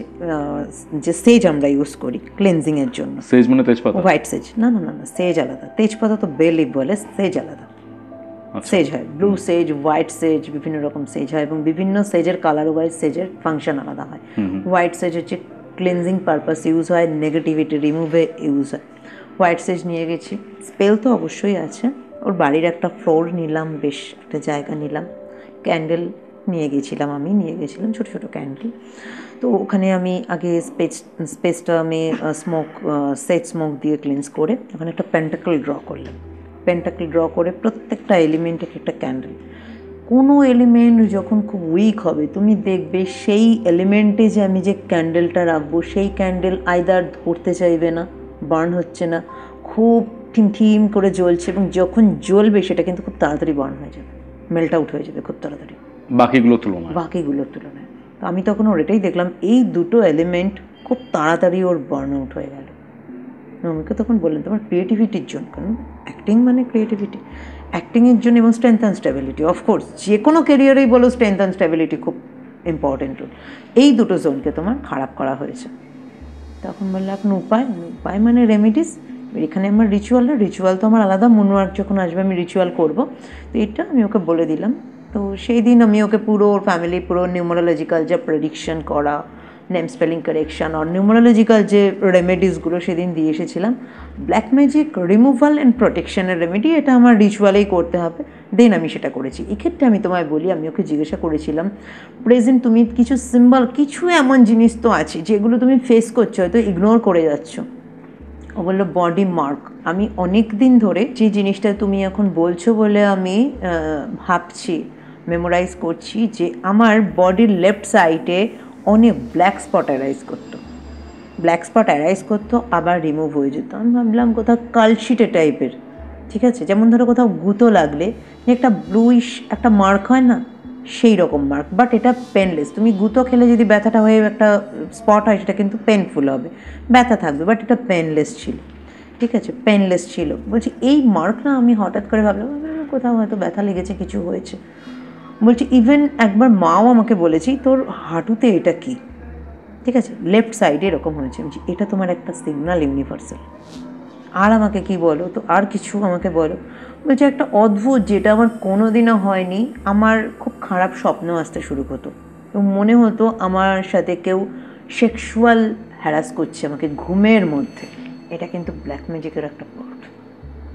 যে সেজ আমরা ইউজ করি ক্লিনজিং এর জন্য।
সেজ মানে তেজপাতা?
হোয়াইট সেজ, না না না না, সেজ আলাদা, তেজপাতা তো বে লিফ বলে, সেজ আলাদা। সেজ হয় ব্লু সেজ, হোয়াইট সেজ, বিভিন্ন রকম সেজ হয়, এবং বিভিন্ন সেজের কালার ওয়াইজ সেজের ফাংশন আলাদা হয়। হোয়াইট সেজ হচ্ছে ক্লিনজিং পারপাস ইউজ হয়, নেগেটিভিটি রিমুভে ইউজ হয়। হোয়াইট সেজ নিয়ে গেছি, স্পেল তো অবশ্যই আছে। ওর বাড়ির একটা ফ্লোর নিলাম, বেশ একটা জায়গা নিলাম। ক্যান্ডেল নিয়ে গেছিলাম, আমি নিয়ে গেছিলাম ছোটো ছোটো ক্যান্ডেল। তো ওখানে আমি আগে স্পেসটা আমি সেজ স্মোক দিয়ে ক্লিনস করে ওখানে একটা পেন্টাকল ড্র করলাম। পেন্টাকল ড্র করে প্রত্যেকটা এলিমেন্টে একটা ক্যান্ডেল। কোনো এলিমেন্ট যখন খুব উইক হবে, তুমি দেখবে সেই এলিমেন্টে যে আমি যে ক্যান্ডেলটা রাখবো, সেই ক্যান্ডেল আইদার ধরতে চাইবে না, বার্ন হচ্ছে না, খুব ঠিম করে জ্বলছে, এবং যখন জ্বলবে সেটা কিন্তু খুব তাড়াতাড়ি বার্ন হয়ে যাবে, মেল্ট আউট হয়ে যাবে খুব তাড়াতাড়ি বাকিগুলোর তুলনায়। তো আমি তখন ওর এটাই দেখলাম, এই দুটো এলিমেন্ট খুব তাড়াতাড়ি ওর বার্ন আউট হয়ে গেল। আমাকে তখন বললেন তোমার ক্রিয়েটিভিটির জন্য, কারণ অ্যাক্টিং মানে ক্রিয়েটিভিটি, অ্যাক্টিংয়ের জন্য এবং স্ট্রেংথ অ্যান্ড স্টেবিলিটি, অফকোর্স যে কোনো ক্যারিয়ারেই বলো স্ট্রেংথ অ্যান্ড স্টেবিলিটি খুব ইম্পর্টেন্ট রোল। এই দুটো জোনকে তোমার খারাপ করা হয়েছে। তখন বললে এখন উপায় মানে রেমেডিস। এখানে আমার রিচুয়াল তো আমার আলাদা, মুনওয়ার্ক যখন আসবে আমি রিচুয়াল করবো, তো এটা আমি ওকে বলে দিলাম। তো সেই দিন আমি ওকে পুরো ওর ফ্যামিলি পুরো নিউমারোলজিক্যাল যে প্রেডিকশন করা, নেম স্পেলিং কারেকশন আর নিউমারোলজিক্যাল যে রেমেডিসগুলো সেদিন দিয়ে এসেছিলাম। ব্ল্যাক ম্যাজিক রিমুভাল অ্যান্ড প্রোটেকশনের রেমেডি, এটা আমার রিচুয়ালেই করতে হবে, দেন আমি সেটা করেছি। এক্ষেত্রে আমি তোমায় বলি, আমি ওকে জিজ্ঞাসা করেছিলাম প্রেজেন্ট তুমি কিছু সিম্বল, কিছু এমন জিনিস তো আছে যেগুলো তুমি ফেস করছো, হয়তো ইগনোর করে যাচ্ছ। ও বললো বডি মার্ক। আমি অনেক দিন ধরে যে জিনিসটা তুমি এখন বলছো বলে আমি ভাবছি, মেমোরাইজ করছি, যে আমার বডির লেফট সাইডে অনেক ব্ল্যাক স্পট অ্যারাইজ করতো, আবার রিমুভ হয়ে যেত। আমি ভাবলাম কোথাও কালশিটে টাইপের, ঠিক আছে, যেমন ধরো কোথাও গুঁতো লাগলে যে একটা ব্লুইশ একটা মার্ক হয় না, সেই রকম মার্ক, বাট এটা পেনলেস। তুমি গুঁতো খেলে যদি ব্যথাটা হয়ে একটা স্পট হয়, সেটা কিন্তু পেনফুল হবে, ব্যথা থাকবে, বাট এটা পেনলেস ছিল, ঠিক আছে, পেনলেস ছিল। বলছি এই মার্ক না, আমি হঠাৎ করে ভাবলাম কোথাও হয়তো ব্যথা লেগেছে, কিছু হয়েছে। বলছি ইভেন একবার মাও আমাকে বলেছি তোর হাঁটুতে এটা কি, ঠিক আছে, লেফট সাইডে এরকম হয়েছে। বলছি এটা তোমার একটা সিগনাল ইউনিভার্সাল। আর আমাকে কি বলো তো, আর কিছু আমাকে বলো। বলছে একটা অদ্ভুত, যেটা আমার কোনো দিনও হয়নি, আমার খুব খারাপ স্বপ্ন আসতে শুরু হতো এবং মনে হতো আমার সাথে কেউ সেক্সুয়াল হ্যারাস করছে আমাকে ঘুমের মধ্যে। এটা কিন্তু ব্ল্যাক ম্যাজিকের একটা পার্ট।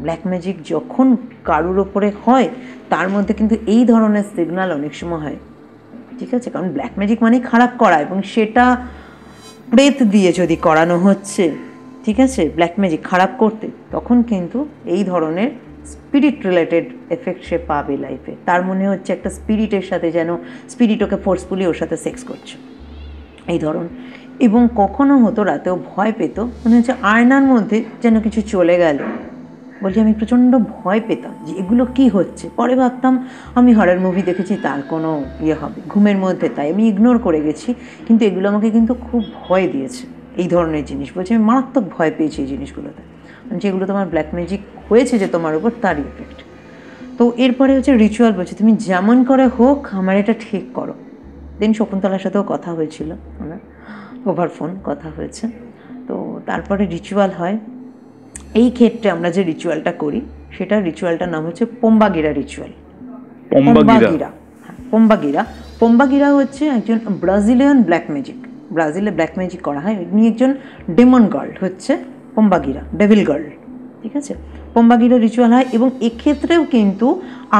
ব্ল্যাক ম্যাজিক যখন কারুর ওপরে হয়, তার মধ্যে কিন্তু এই ধরনের সিগনাল অনেক সময় হয়, ঠিক আছে, কারণ ব্ল্যাক ম্যাজিক মানেই খারাপ করা, এবং সেটা প্রেত দিয়ে যদি করানো হচ্ছে, ঠিক আছে, ব্ল্যাক ম্যাজিক খারাপ করতে, তখন কিন্তু এই ধরনের স্পিরিট রিলেটেড এফেক্ট সে পাবে লাইফে। তার মনে হচ্ছে একটা স্পিরিটের সাথে, যেন স্পিরিট ওকে ফোর্সফুলি ওর সাথে সেক্স করছে, এই ধরন। এবং কখনো হতো রাতেও ভয় পেত, মনে হচ্ছে আয়নার মধ্যে যেন কিছু চলে গেল। বলছি আমি প্রচণ্ড ভয় পেতাম যে এগুলো কি হচ্ছে। পরে ভাবতাম আমি হরর মুভি দেখেছি, তার কোনো ইয়ে হবে ঘুমের মধ্যে, তাই আমি ইগনোর করে গেছি। কিন্তু এগুলো আমাকে কিন্তু খুব ভয় দিয়েছে, এই ধরনের জিনিস। বলছি আমি মারাত্মক ভয় পেয়েছি এই জিনিসগুলোতে, যেগুলো তোমার ব্ল্যাক ম্যাজিক হয়েছে যে তোমার উপর, তারই এফেক্ট। তো এরপরে হচ্ছে রিচুয়াল। বলছে তুমি যেমন করে হোক আমার এটা ঠিক করো। দেন শকুন্তলার সাথেও কথা হয়েছিল, আমার ওভার ফোন কথা হয়েছে। তো তারপরে রিচুয়াল হয়। এই ক্ষেত্রে আমরা যে রিচুয়ালটা করি, সেটা রিচুয়ালটার নাম হচ্ছে পোম্বাগিরা রিচুয়াল।
পম্বাগিরা।
পম্বাগিরা পম্বাগিরা হচ্ছে একজন ব্রাজিলিয়ান ব্ল্যাক ম্যাজিক, ব্রাজিলে ব্ল্যাক ম্যাজিক করা হয়, ইনি একজন ডেমন গার্ল হচ্ছে পম্বাগিরা, ডেভিল গার্ল, ঠিক আছে। পম্বাগিরা রিচুয়াল হয় এবং এক্ষেত্রেও কিন্তু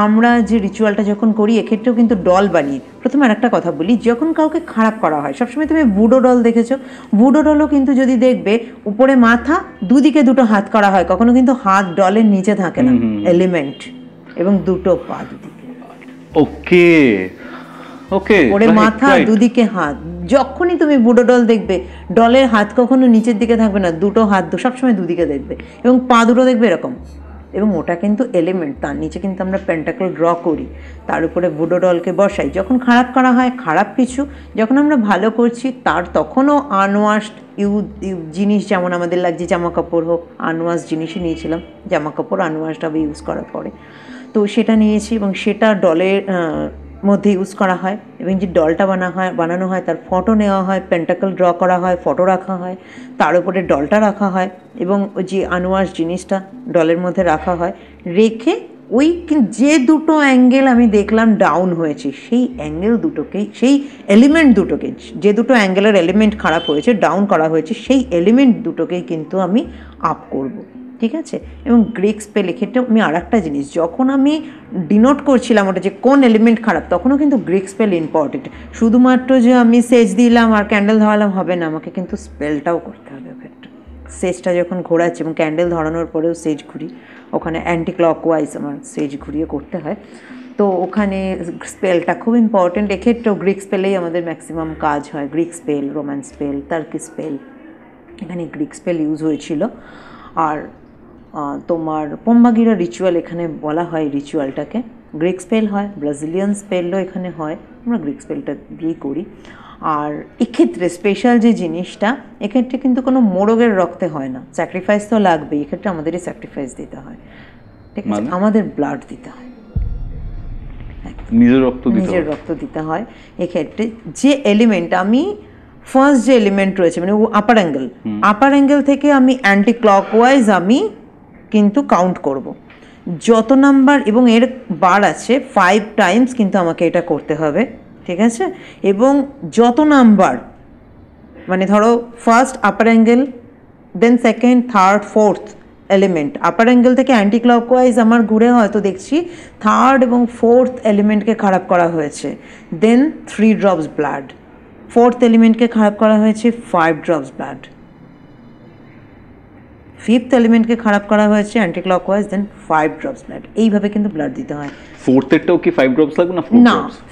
আমরা যে রিচুয়ালটা যখন করি এক্ষেত্রেও কিন্তু ডল বানিয়ে, প্রথমে আর একটা কথা বলি, যখন কাউকে খারাপ করা হয়, সবসময় তুমি বুডো ডল দেখেছো, বুডো ডলও কিন্তু যদি দেখবে উপরে মাথা, দুদিকে দুটো হাত করা হয়, কখনো কিন্তু হাত ডলের নিচে থাকে না, এলিমেন্ট, এবং দুটো পা দুদিকে,
ওকে ওকে,
ওরে মাথা দুদিকে হাত। যখনই তুমি বুডো ডল দেখবে, ডলের হাত কখনো নিচের দিকে থাকবে না, দুটো হাত সবসময় দুদিকে দেখবে, এবং পা দুটো দেখবে এরকম, এবং ওটা কিন্তু এলিমেন্ট, তার নিচে কিন্তু আমরা পেন্টাকল ড্র করি, তার উপরে বুডো ডলকে বসাই। যখন খারাপ করা হয় খারাপ কিছু, যখন আমরা ভালো করছি তার তখনও আনওয়াশড জিনিস, যেমন আমাদের লাগছে জামা কাপড় হোক, আনওয়াশ জিনিসই নিয়েছিলাম, জামা কাপড় আনওয়াশড হবে ইউজ করার পরে, তো সেটা নিয়েছি এবং সেটা ডলের মধ্যে ইউজ করা হয়, এবং যে ডলটা বানানো হয় তার ফটো নেওয়া হয়, পেন্টাকল ড্র করা হয়, ফটো রাখা হয়, তার উপরে ডলটা রাখা হয়, এবং ওই যে আনওয়াশ জিনিসটা ডলের মধ্যে রাখা হয়, রেখে ওই যে দুটো অ্যাঙ্গেল আমি দেখলাম ডাউন হয়েছে, সেই অ্যাঙ্গেল দুটোকেই, সেই এলিমেন্ট দুটোকে, যে দুটো অ্যাঙ্গেলের এলিমেন্ট খারাপ হয়েছে, ডাউন করা হয়েছে, সেই এলিমেন্ট দুটোকেই কিন্তু আমি আপ করব, ঠিক আছে। এবং গ্রিক স্পেল এক্ষেত্রে আমি আর একটা জিনিস, যখন আমি ডিনোট করছিলাম ওটা যে কোন এলিমেন্ট খারাপ, তখনও কিন্তু গ্রিক স্পেল ইম্পর্টেন্ট। শুধুমাত্র যে আমি সেজ দিলাম আর ক্যান্ডেল ধরালাম হবে না, আমাকে কিন্তু স্পেলটাও করতে হবে ওক্ষেত্রে। সেজটা যখন ঘোরাচ্ছি এবং ক্যান্ডেল ধরানোর পরেও সেজ ঘুরি, ওখানে অ্যান্টি ক্লকওয়াইজ আমার সেজ ঘুরিয়ে করতে হয়, তো ওখানে স্পেলটা খুব ইম্পর্টেন্ট। এক্ষেত্রেও গ্রিক স্পেলেই আমাদের ম্যাক্সিমাম কাজ হয়, Greek spell, Roman spell, turkey spell, এখানে গ্রিক স্পেল ইউজ হয়েছিল। আর তোমার পম্বাগিরা রিচুয়াল এখানে বলা হয়, রিচুয়ালটাকে গ্রিক স্পেল হয়, ব্রাজিলিয়ান স্পেলও এখানে হয়, আমরা গ্রিক স্পেলটা দিয়েই করি। আর এক্ষেত্রে স্পেশাল যে জিনিসটা, এক্ষেত্রে কিন্তু কোনো মোরগের রক্তে হয় না, স্যাক্রিফাইস তো লাগবেই, এক্ষেত্রে আমাদেরই স্যাক্রিফাইস দিতে হয়, ঠিক আছে, আমাদের ব্লাড দিতে হয়,
নিজের রক্ত দিতে হয়। এক্ষেত্রে যে এলিমেন্ট আমি ফার্স্ট যে এলিমেন্ট রয়েছে মানে আপার অ্যাঙ্গেল থেকে আমি অ্যান্টি ক্লকওয়াইজ আমি কিন্তু কাউন্ট করব, যত নাম্বার, এবং এর বার আছে 5 টাইমস কিন্তু আমাকে এটা করতে হবে, ঠিক আছে। এবং যত নাম্বার, মানে ধরো first upper angle, then second, third, fourth element, upper angle থেকে অ্যান্টি ক্লকওয়াইজ আমার ঘুরে হয়তো দেখছি থার্ড এবং ফোর্থ এলিমেন্টকে খারাপ করা হয়েছে, দেন 3 ড্রপস ব্লাড, ফোর্থ এলিমেন্টকে খারাপ করা হয়েছে 5 ড্রপস ব্লাড, ফিফথ এলিমেন্টকে খারাপ করা হয়েছে অ্যান্টি ক্লকওয়াইজ, দেন 5 ড্রপস ব্লাড, এইভাবে কিন্তু ব্লাড দিতে হয়। ফোর্থ এরটাও কি 5 ড্রপস লাগবে না?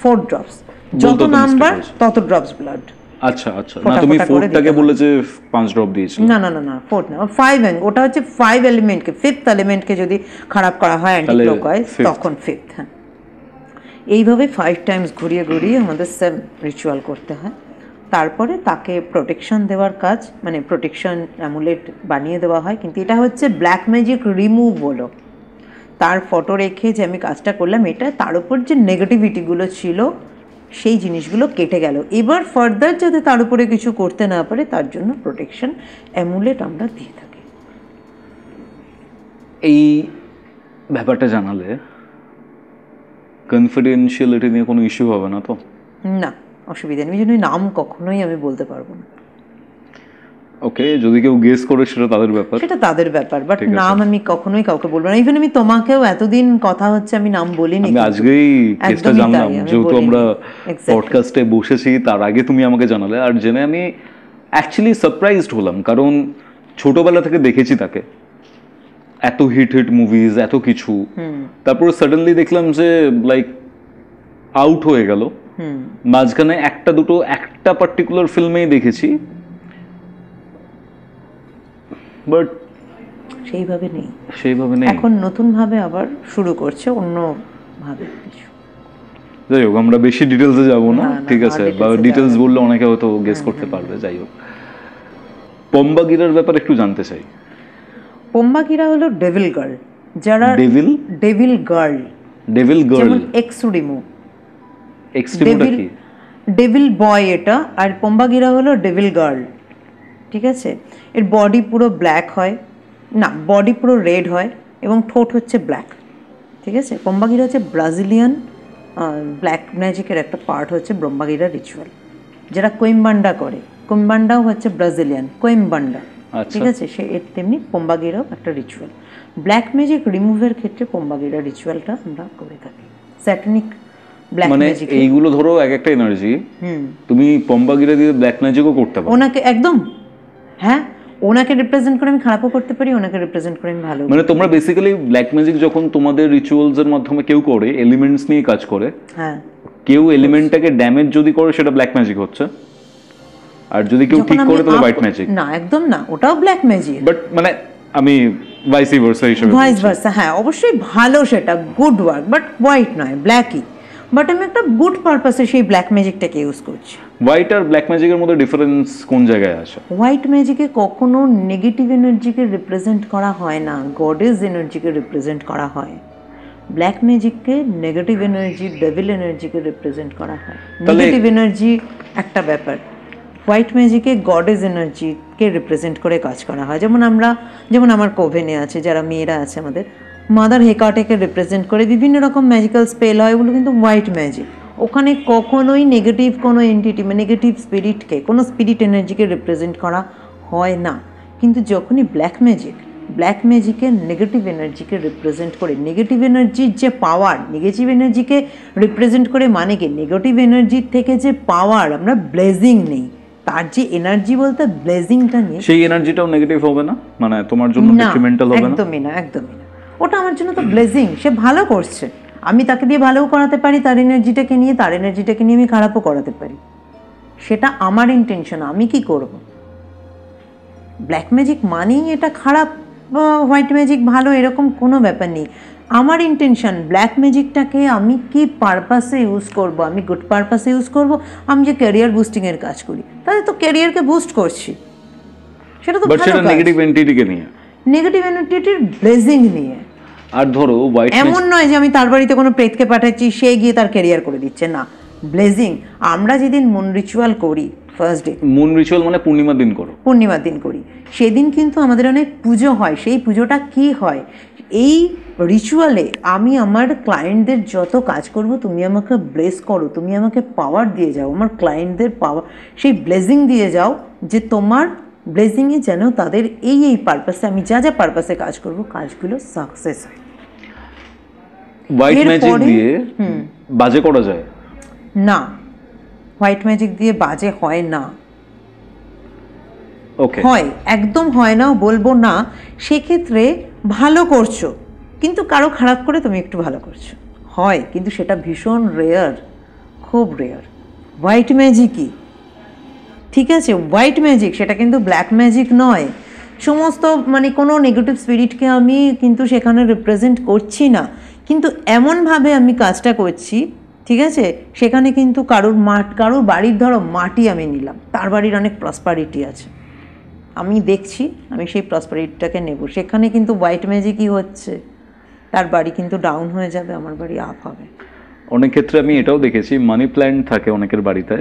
4 ড্রপস, যত নাম্বার তত ড্রপস ব্লাড।
আচ্ছা আচ্ছা, না তুমি ফোর্থটাকে বলে যে 5 ড্রপ দিয়েছো।
না না না না, ফোর্থ না, 5 ওটা হচ্ছে 5 এলিমেন্টকে, ফিফথ এলিমেন্টকে যদি খারাপ করা হয় অ্যান্টি ক্লকওয়াইজ, তখন ফিফথ। হ্যাঁ, এইভাবে 5 টাইমস ঘুরিয়ে ঘুরিয়ে আমাদের সেম রিচুয়াল করতে হয়। তারপরে তাকে প্রোটেকশন দেওয়ার কাজ, মানে প্রোটেকশন অ্যামুলেট বানিয়ে দেওয়া হয়, কিন্তু এটা হচ্ছে ব্ল্যাক ম্যাজিক রিমুভ বলো, তার ফটো রেখে যে আমি কাজটা করলাম, এটা তার উপর যে নেগেটিভিটিগুলো ছিল সেই জিনিসগুলো কেটে গেল। এবার ফার্দার যাতে তার উপরে কিছু করতে না পারে তার জন্য প্রোটেকশন অ্যামুলেট আমরা দিয়ে থাকি।
এই ব্যাপারটা জানালে কনফিডেন্সিয়ালিটি নিয়ে কোনো ইস্যু হবে না তো?
না, অসুবিধা নেই, জন্য নাম কখনোই আমি বলতে পারবো না।
ওকে, যদি কেউ গেস করে সেটা তাদের ব্যাপার,
সেটা তাদের ব্যাপার, বাট নাম আমি কখনোই কাউকে বলবো না। ইভেন আমি তোমাকেও এতদিন কথা হচ্ছে আমি নাম বলিনি,
আমি আজকেই কেসটা জানলাম, যেহেতু আমরা পডকাস্টে বসেছি তার আগে তুমি আমাকে জানালে, আর জেনে আমি অ্যাকচুয়ালি সারপ্রাইজড হলাম, কারণ ছোটবেলা থেকে দেখেছি তাকে, এত হিট মুভিজ, এত কিছু, তারপর সাডেনলি দেখলাম যে লাইক আউট হয়ে গেল। মাঝখানে একটা দুটো একটা পার্টিকুলার ফিল্মেই দেখেছি, বাট
সেইভাবে নেই, এখন নতুন ভাবে আবার শুরু করছে অন্য ভাবে কিছু।
যাই হোক, আমরা বেশি ডিটেলসে যাব না, ঠিক আছে, বা ডিটেলস বললে অনেকে হয়তো গেস করতে পারবে। যাই হোক, পম্বাগিরার ব্যাপারে একটু জানতে চাই।
পম্বাগিরা হলো ডেভিল গার্ল, যারা ডেভিল গার্ল যেমন এক্সুডিমো, ডেভিল বয় এটা, আর পম্বাগিরা হলো ডেভিল গার্ল, ঠিক আছে। এর বডি পুরো ব্ল্যাক হয়, না বডি পুরো রেড হয়, এবং ঠোঁট হচ্ছে ব্ল্যাক, ঠিক আছে। পম্বাগিরা হচ্ছে ব্রাজিলিয়ান ব্ল্যাক ম্যাজিকের একটা পার্ট হচ্ছে ব্রহ্মাগিরা রিচুয়াল, যেটা কোয়েম্বান্ডা করে। কোয়েম্বান্ডাও হচ্ছে ব্রাজিলিয়ান, কোয়েম্বান্ডা, ঠিক আছে, সে এর তেমনি পোম্বাগিরাও একটা রিচুয়াল। ব্ল্যাক ম্যাজিক রিমুভের ক্ষেত্রে পোম্বাগিরা রিচুয়ালটা আমরা করে থাকি। স্যাটানিক ব্ল্যাক
মানে
ম্যাজিক,
এইগুলো ধরো এক একটা এনার্জি, তুমি পম্বাগিরা দিয়ে ব্ল্যাক ম্যাজিকও করতে পারো।
ওনাকে একদম, হ্যাঁ, ওনাকে রিপ্রেজেন্ট করে আমি খারাপও করতে পারি, ওনাকে রিপ্রেজেন্ট করে আমি ভালো।
মানে তোমরা বেসিক্যালি ব্ল্যাক ম্যাজিক যখন তোমাদের রিচুয়ালস এর মাধ্যমে কেউ করে, এলিমেন্টস নিয়ে কাজ করে,
হ্যাঁ,
কেউ এলিমেন্টটাকে ড্যামেজ যদি করে সেটা ব্ল্যাক ম্যাজিক হচ্ছে, আর যদি কেউ ঠিক করে তাহলে হোয়াইট ম্যাজিক।
না, একদম না, ওটাও ব্ল্যাক ম্যাজিক,
বাট মানে আমি ভাইসি ভার্সা হিসেবে,
ভাইস ভার্সা, হ্যাঁ অবশ্যই ভালো, সেটা গুড ওয়ার্ক, বাট হোয়াইট নয়, ব্ল্যাকই। বাট আমি একটা গুড পারপাসে সেই ব্ল্যাক ম্যাজিকটাকে ইউজ করছি।
হোয়াইট আর ব্ল্যাক ম্যাজিকের মধ্যে ডিফারেন্স কোন জায়গায় আছে?
হোয়াইট ম্যাজিকে কখনো নেগেটিভ এনার্জিকে রিপ্রেজেন্ট করা হয় না, গডেস এনার্জিকে রিপ্রেজেন্ট করা হয়। ব্ল্যাক ম্যাজিককে নেগেটিভ এনার্জি, ডেভিল এনার্জিকে রিপ্রেজেন্ট করা হয়। নেগেটিভ এনার্জি একটা ব্যাপার, হোয়াইট ম্যাজিকে গডেস এনার্জিকে রিপ্রেজেন্ট করে কাজ করা হয়। যেমন আমার কোভেনে আছে, যারা মেয়েরা আছে আমাদের, মাদার হেকাটেকে রিপ্রেজেন্ট করে বিভিন্ন রকম ম্যাজিক্যাল স্পেল হয়, ওগুলো কিন্তু হোয়াইট ম্যাজিক। ওখানে কখনোই নেগেটিভ কোনো এন্টিটি, নেগেটিভ স্পিরিটকে, কোনো স্পিরিট এনার্জিকে রিপ্রেজেন্ট করা হয় না। কিন্তু যখনই ব্ল্যাক ম্যাজিকে নেগেটিভ এনার্জিকে রিপ্রেজেন্ট করে, নেগেটিভ এনার্জির যে পাওয়ার, নেগেটিভ এনার্জিকে রিপ্রেজেন্ট করে, মানে কি নেগেটিভ এনার্জির থেকে যে পাওয়ার, আমরা ব্লেজিং নেই, তার যে এনার্জি বলতে ব্লেজিংটা নিয়ে,
সেই এনার্জিটাও নেগেটিভ হবে না, মানে তোমার জন্য ডেট্রিমেন্টাল হবে না?
একদমই না, একদমই না। ওটা আমার জন্য তো ব্লেজিং, সে ভালো করছে, আমি তাকে দিয়ে ভালোও করাতে পারি, তার এনার্জিটাকে নিয়ে আমি খারাপও করাতে পারি, সেটা আমার ইন্টেনশন। আমি কি করব? ব্ল্যাক ম্যাজিক মানেই এটা খারাপ, হোয়াইট ম্যাজিক ভালো, এরকম কোনো ব্যাপার নেই। আমার ইন্টেনশন, ব্ল্যাক ম্যাজিকটাকে আমি কি পারপাসে ইউজ করব, আমি গুড পারপাসে ইউজ করব। আমি যে ক্যারিয়ার বুস্টিংয়ের কাজ করি, তাহলে তো ক্যারিয়ারকে বুস্ট করছি, সেটা তো ভালো কাজ।
নেগেটিভ এন্টিটিকে নিয়ে,
নেগেটিভ এনার্জিটির ব্লেজিং নিয়ে।
আর ধরো হোয়াইট,
এমন নয় যে আমি তার বাড়িতে কোনো প্রেতকে পাঠাচ্ছি, সে গিয়ে তার ক্যারিয়ার করে দিচ্ছে, না। ব্লেজিং, আমরা যেদিন মুন রিচুয়াল করি, ফার্স্ট ডে
মুন রিচুয়াল মানে পূর্ণিমার দিন করো,
পূর্ণিমার দিন করি, সেদিন কিন্তু আমাদের অনেক পুজো হয়। সেই পুজোটা কি হয়, এই রিচুয়ালে আমি আমার ক্লায়েন্টদের যত কাজ করব, তুমি আমাকে ব্লেস করো, তুমি আমাকে পাওয়ার দিয়ে যাও, আমার ক্লায়েন্টদের পাওয়ার, সেই ব্লেজিং দিয়ে যাও, যে তোমার ব্লেজিংয়ে যেন তাদের এই পারপাসে, আমি যা যা পারপাসে কাজ করব, কাজগুলো সাকসেস হয়।
হোয়াইট ম্যাজিক দিয়ে বাজে করা যায়
না, হোয়াইট ম্যাজিক দিয়ে বাজে হয় না।
ওকে,
হয়, একদম হয় না বলবো না, সেক্ষেত্রে ভালো করছো, কিন্তু কারো খারাপ করে তুমি একটু ভালো করছো, হয়, কিন্তু সেটা ভীষণ রেয়ার, খুব রেয়ার। হোয়াইট ম্যাজিকই, ঠিক আছে, হোয়াইট ম্যাজিক, সেটা কিন্তু ব্ল্যাক ম্যাজিক নয়। সমস্ত কোনো নেগেটিভ স্পিরিটকে আমি কিন্তু সেখানে রিপ্রেজেন্ট করছি না, কিন্তু এমনভাবে আমি কাজটা করছি, ঠিক আছে, সেখানে কিন্তু কারোর বাড়ির ধরো মাটি আমি নিলাম, তার বাড়ির অনেক প্রসপারিটি আছে, আমি দেখছি আমি সেই প্রসপারিটিটাকে নেব, সেখানে কিন্তু হোয়াইট ম্যাজিকই হচ্ছে, তার বাড়ি কিন্তু ডাউন হয়ে যাবে, আমার বাড়ি আপ হবে।
অনেক ক্ষেত্রে আমি এটাও দেখেছি, মানি প্ল্যান্ট থাকে অনেকের বাড়িতে,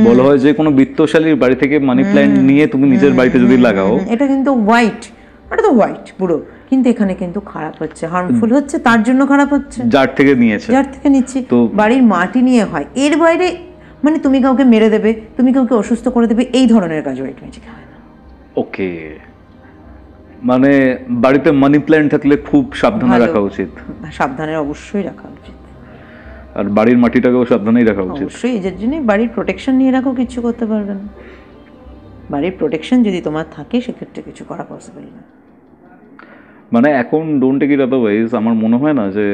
বলা হয় যে কোনো বিত্তশালীর বাড়ি থেকে মানি প্ল্যান্ট নিয়ে তুমি নিজের বাড়িতে যদি লাগাও,
এটা কিন্তু হোয়াইট, এটা তো হোয়াইট পুরো, কিন্তু এখানে কিন্তু খারাপ হচ্ছে, হার্মফুল হচ্ছে, তার জন্য খারাপ হচ্ছে,
যার থেকে নিচ্ছি
তো বাড়ির মাটি নিয়ে হয়। এর বাইরে তুমি কাউকে মেরে দেবে, তুমি কাউকে অসুস্থ করে দেবে, এই ধরনের কাজ হোয়াইট ম্যাজিক হয় না।
ওকে, মানে বাড়িতে মানি প্ল্যান্ট থাকলে খুব সাবধানে রাখা উচিত,
সাবধানে অবশ্যই রাখা উচিত,
আর বাড়ির মাটিটাকেও সাবধানেই রাখা উচিত।
অবশ্যই, এর জন্য বাড়ির প্রোটেকশন নিয়ে রাখো, কিছু করতে পারবে না। বাড়ির প্রোটেকশন যদি তোমার থাকে, সেক্ষেত্রে কিছু করা পসিবল না।
মানে এখন ডোন্ট টেক ইট আদারওয়াইজ, আমার মনে হয় না যে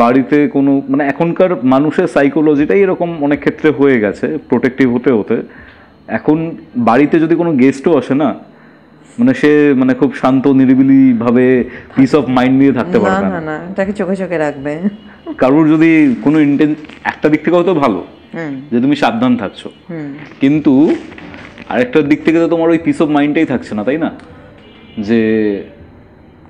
বাড়িতে কোনো, এখনকার মানুষের সাইকোলজিটাই এরকম অনেক ক্ষেত্রে হয়ে গেছে, প্রোটেক্টিভ হতে হতে। এখন বাড়িতে যদি কোনো গেস্টও আসে না, সে খুব শান্ত নিরিবিলি ভাবে পিস অফ মাইন্ড নিয়ে থাকতে পারবে না।
না, এটাকে চোখে চোখে রাখবে।
কারোর যদি কোনো একটা দিক থেকে হয়তো ভালো যে তুমি সাবধান থাকছো, কিন্তু আরেকটা দিক থেকে তো তোমার ওই পিস অফ মাইন্ডটাই থাকছে না, তাই না? যে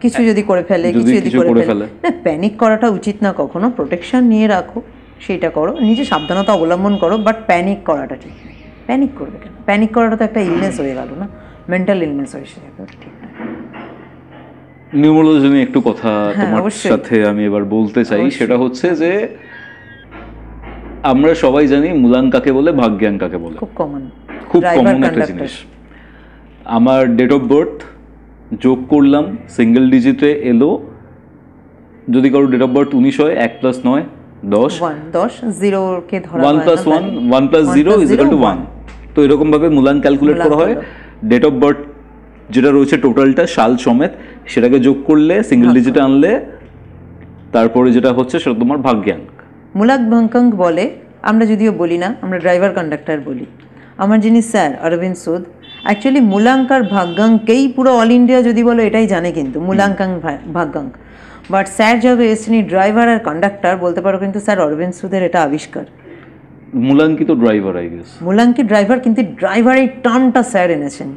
কিছু যদি করে ফেলে, কিছু যদি করে ফেলে, না, প্যানিক করাটা উচিত না কখনো। প্রোটেকশন নিয়ে রাখো, সেটা করো, নিজে সাবধানতা অবলম্বন করো, বাট প্যানিক করাটা ঠিক না। প্যানিক করবে কেন? প্যানিক করাটা তো একটা ইলনেস হয়ে গেল না, মেন্টাল ইলনেস হয়েছে, ঠিক না।
নিউমোলজি নিয়ে একটু কথা তোমার
অবশ্যই।
সাথে আমি এবার বলতে চাই, সেটা হচ্ছে যে আমরা সবাই জানি মূলাং কাকে বলে, ভাগ্যাং কাকে বলে,
খুব কমন,
খুব কমন একটা জিনিস। আমার ডেট অফ বার্থ যোগ করলাম, সিঙ্গেল ডিজিটে এলো। যদি কারো ডেট অফ বার্থ 19 হয়, 1 + 9 10,
10 0 কে ধরা
1 + 1 1 + 0 = 1। তো এরকম ভাবে মূলাং ক্যালকুলেট করা হয়। ডেট অফ বার্থ যেটা রয়েছে টোটালটা সাল সমেত, সেটাকে যোগ করলে সিঙ্গেল ডিজিটে আনলে তারপরে যেটা হচ্ছে সেটা তোমার ভাগ্যাং।
মূলাক ভাগ্যাঙ্ক বলে, আমরা যদিও বলি না, আমরা ড্রাইভার কন্ডাক্টর বলি। আমার যিনি স্যার অরবিন্দ সুদ, অ্যাকচুয়ালি মূলাঙ্ক আর ভাগ্যাঙ্ককেই পুরো অল ইন্ডিয়া যদি বলো এটাই জানে, কিন্তু মূলাঙ্কাঙ্ক ভাগ্যাঙ্ক। বাট স্যার যবে এসেছেন ড্রাইভার আর কন্ডাক্টর বলতে পারো, কিন্তু স্যার অরবিন্দ সুদের এটা আবিষ্কার।
মূলাঙ্কি তো ড্রাইভার, আই গেস।
মূলাঙ্কি ড্রাইভার, কিন্তু ড্রাইভার এই টার্মটা স্যার এনেছেন।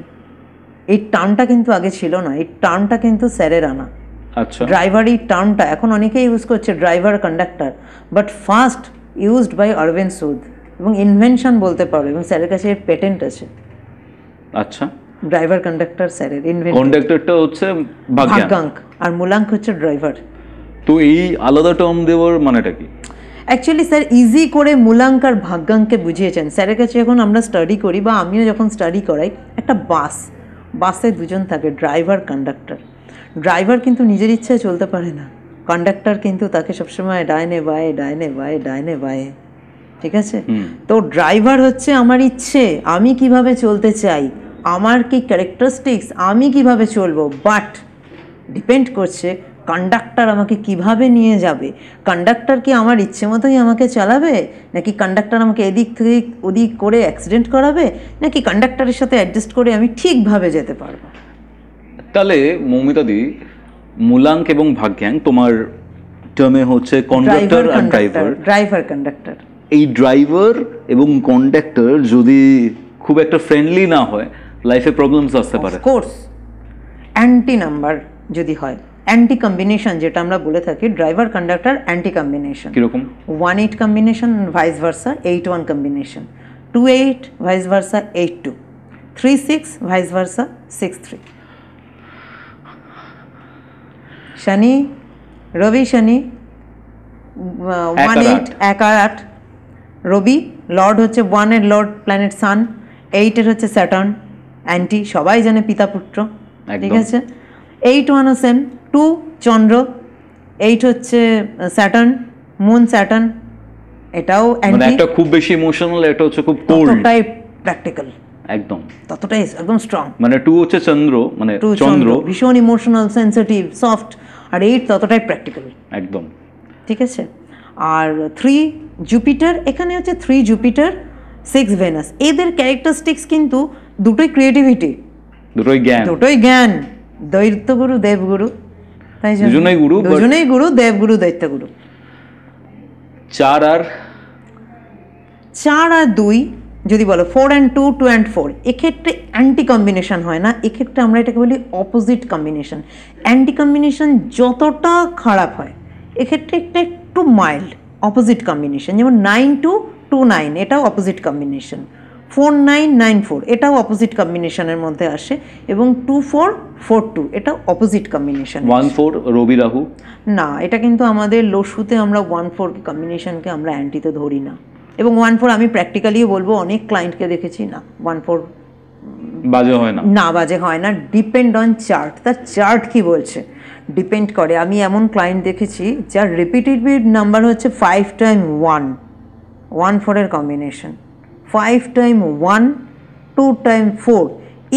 এই টার্মটা কিন্তু আগে ছিল না, এই টার্মটা কিন্তু স্যারের আনা।
আচ্ছা,
ড্রাইভার এই টার্মটা এখন অনেকেই ইউজ করছে, driver conductor, but first used by Arvind Sood, এবং ইনভেনশন বলতে পারো, এবং স্যারের কাছে এর পেটেন্ট আছে।
আচ্ছা,
ড্রাইভার কন্ডাক্টর স্যারের ইনভেন্ট,
কন্ডাক্টরটা হচ্ছে ভাগ্যাং,
ভাগ্যাঙ্ক, আর মূলাঙ্ক হচ্ছে ড্রাইভার।
তো এই আলাদা টার্ম দেওয়ার মানেটা কি?
অ্যাকচুয়ালি স্যার ইজি করে মূলাঙ্ক আর ভাগ্যাঙ্ককে বুঝিয়েছেন। স্যারের কাছে যখন আমরা স্টাডি করি, বা আমিও যখন স্টাডি করাই, একটা বাসে দুজন থাকে, ড্রাইভার কন্ডাক্টর। ড্রাইভার কিন্তু নিজের ইচ্ছায় চলতে পারে না, কন্ডাক্টর কিন্তু তাকে সবসময় ডাইনে বায়ে ডাইনে বায়ে ডাইনে বায়ে, ঠিক আছে? তো ড্রাইভার হচ্ছে আমার ইচ্ছে, আমি কিভাবে চলতে চাই, আমার কি ক্যারেক্টারিস্টিক্স, আমি কিভাবে চলবো, বাট ডিপেন্ড করছে কন্ডাক্টর আমাকে কিভাবে নিয়ে যাবে। কন্ডাক্টর কি আমার ইচ্ছে মতোই আমাকে চালাবে, নাকি কন্ডাক্টর আমাকে এদিক থেকে ওদিক করে অ্যাক্সিডেন্ট করাবে, নাকি কন্ডাক্টরের সাথে অ্যাডজাস্ট করে আমি ঠিকভাবে যেতে পারবো?
তাহলে মৌমিতাদি, মূলাঙ্ক এবং ভাগ্যাং তোমার টার্মে হচ্ছে কন্ডাক্টর আর ড্রাইভার।
ড্রাইভার কন্ডাক্টর,
এই ড্রাইভার এবং কন্ডাক্টর যদি খুব একটা ফ্রেন্ডলি না হয়, লাইফে প্রবলেমস আসতে পারে।
কোর্স অ্যান্টি নাম্বার যদি হয়, অ্যান্টি কম্বিনেশন যেটা আমরা বলে থাকি, ড্রাইভার কন্ডাক্টর অ্যান্টি কম্বিনেশন।
কিরকম?
1-8 combination, vice versa 8-1 combination, 2-8 vice versa 8-2, 3-6 vice versa 6-3। শনি রবি, শনি 1-8 1 আর 8। রবি লর্ড হচ্ছে 1-এর লর্ড প্ল্যানেট সান, 8-এর হচ্ছে স্যাটার্ন, অ্যান্টি সবাই জানে পিতা পুত্র, ঠিক আছে? 8-1ও সেম, 2 চন্দ্র, 8 হচ্ছে স্যাটার্ন, মুন স্যাটার্ন, এটাও
মানে
অ্যান্টি।
একটা খুব বেশি ইমোশনাল, এটা হচ্ছে খুব কোল্ড,
ততটাই প্র্যাকটিক্যাল,
একদম
ততটাই একদম স্ট্রং।
মানে 2 হচ্ছে চন্দ্র, মানে
2
চন্দ্র
ভীষণ ইমোশনাল, সেন্সিটিভ, সফট, আর 8 ততটাই প্র্যাকটিক্যাল,
একদম।
ঠিক আছে? আর 3 জুপিটার, এখানে হচ্ছে 3 জুপিটার 6 ভেনাস। এদের ক্যারেক্টারিস্টিক্স কিন্তু দুটোই ক্রিয়েটিভিটি,
দুটোই জ্ঞান,
দৈত্যগুরু দেবগুরু, তাই জন্য
দুজনেই গুরু,
দুজনেই গুরু, দেবগুরু দৈত্যগুরু।
4 আর
2 যদি বলো, 4 and 2, 2 and 4, এক্ষেত্রে অ্যান্টি কম্বিনেশন হয় না, এক্ষেত্রে আমরা এটাকে বলি অপোজিট কম্বিনেশন। অ্যান্টি কম্বিনেশন যতটা খারাপ হয়, এক্ষেত্রে একটু মাইল্ড অপোজিট কম্বিনেশন, যেমন 9-2-2-9, এটাও অপোজিট কম্বিনেশন। 4-9-9-4, এটাও অপোজিট কম্বিনেশনের মধ্যে আসে, এবং 2-4-4-2, এটাও অপোজিট কম্বিনেশন।
1-4 রবি রাহু,
না, এটা কিন্তু আমাদের লসুতে আমরা 1-4 কম্বিনেশনকে আমরা অ্যান্টিতে ধরি না, এবং 1-4 আমি প্র্যাকটিক্যালিও বলবো, অনেক ক্লায়েন্টকে দেখেছি, না 1-4
বাজে হয় না,
না বাজে হয় না। ডিপেন্ড অন চার্ট, তার চার্ট কি বলছে ডিপেন্ড করে। আমি এমন ক্লায়েন্ট দেখেছি যার রিপিটেটিভ নাম্বার হচ্ছে 5x1, 1-4-এর কম্বিনেশন, 5x1, 2x4,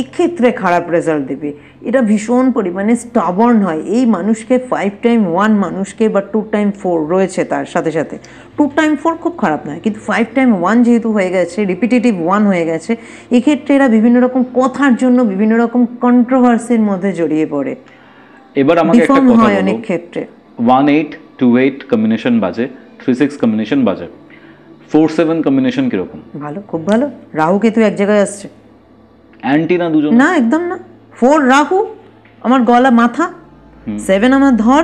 এক্ষেত্রে খারাপ রেজাল্ট দেবে। এটা ভীষণ পরিমাণে স্টাবর্ন হয়। এই মানুষকে 5x1 মানুষকে, বা 2x4 রয়েছে তার সাথে সাথে, 2x4 খুব খারাপ নয়, কিন্তু 5x1 যেহেতু হয়ে গেছে, রিপিটেটিভ 1 হয়ে গেছে, এক্ষেত্রে এরা বিভিন্ন রকম কথার জন্য বিভিন্ন রকম কন্ট্রোভার্সির মধ্যে জড়িয়ে পড়ে,
এবার আমাকে একটা কথা
হয়
বলো।
অনেক ক্ষেত্রে
1-8-2-8 কম্বিনেশন বাজে, 3-6 কম্বিনেশন বাজে, 4-7 কম্বিনেশন কিরকম?
ভালো, খুব ভালো। রাহু কেতু এক জায়গায় আসছে,
অ্যান্টি না দুজন?
না, একদম না। 4 রাহু আমার গলা মাথা, 7 আমার ধর,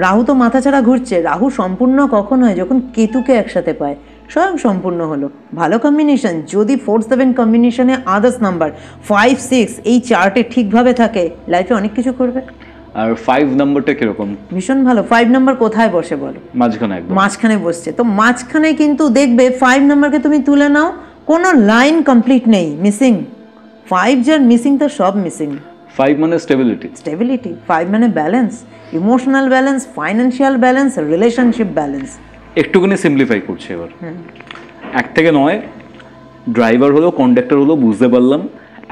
রাহু তো মাথা ছাড়া ঘুরছে। রাহু সম্পূর্ণ কখন হয়? যখন কেতুকে একসাথে পায়, স্বয়ং সম্পূর্ণ হলো, ভালো কম্বিনেশন। যদি 4-7 কম্বিনেশনে আদার্স নাম্বার 5-6 এই চার্টে ঠিকভাবে থাকে, লাইফে অনেক কিছু করবে।
আর 5 নাম্বারটা কিরকম?
ভীষণ ভালো। 5 নাম্বার কোথায় বসে বলো?
মাঝখানে একদম।
মাঝখানে বসছে। তো মাঝখানে কিন্তু দেখবে 5 নাম্বারকে তুমি তুলে নাও, কোনো লাইন কমপ্লিট নেই, মিসিং। 5 যার মিসিং তার সব মিসিং।
5 মানে স্টেবিলিটি।
স্টেবিলিটি। 5 মানে balance, emotional balance, financial balance, relationship balance.
একটুখানি সিম্পলিফাই করছি এবার। 1 থেকে 9 ড্রাইভার হলো, কন্ডাক্টর হলো, বুঝতে পারলাম।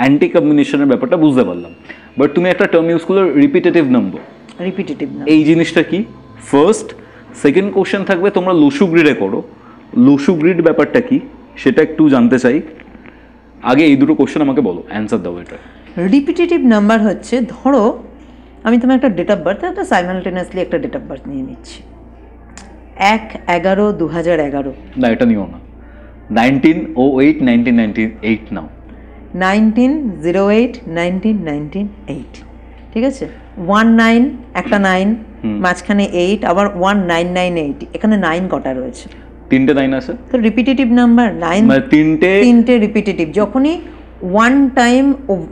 অ্যান্টি কম্বিনেশনের ব্যাপারটা বুঝতে পারলাম। বাট তুমি একটা টার্ম ইউজ করলে রিপিটেটিভ নাম্বার।
রিপিটেটিভ না,
এই জিনিসটা কি? ফার্স্ট সেকেন্ড কোশ্চেন থাকবে তোমরা লসু গ্রিডে করো, লসু গ্রিড ব্যাপারটা কি সেটা একটু জানতে চাই। আগে এই দুটো কোশ্চেন আমাকে বলো, অ্যান্সার দাও এটা।
রিপিটেটিভ নাম্বার হচ্ছে, ধরো আমি তোমার একটা ডেট অফ বার্থ, একটা সাইমালটেনিয়াসলি একটা ডেট অফ বার্থ নিয়ে নিচ্ছি, 1/11/2011।
না, এটা নিও না। 1908 1998 নাও।
1908 ঠিক আছে। 19 একটা 9, মাঝখানে 8, আবার 1998, এখানে 9 কটা রয়েছে?
3টে 9 আছে।
তো রিপিটেটিভ নাম্বার 9,
মানে
3টে রিপিটেটিভ। যখনই ওয়ান টাইম,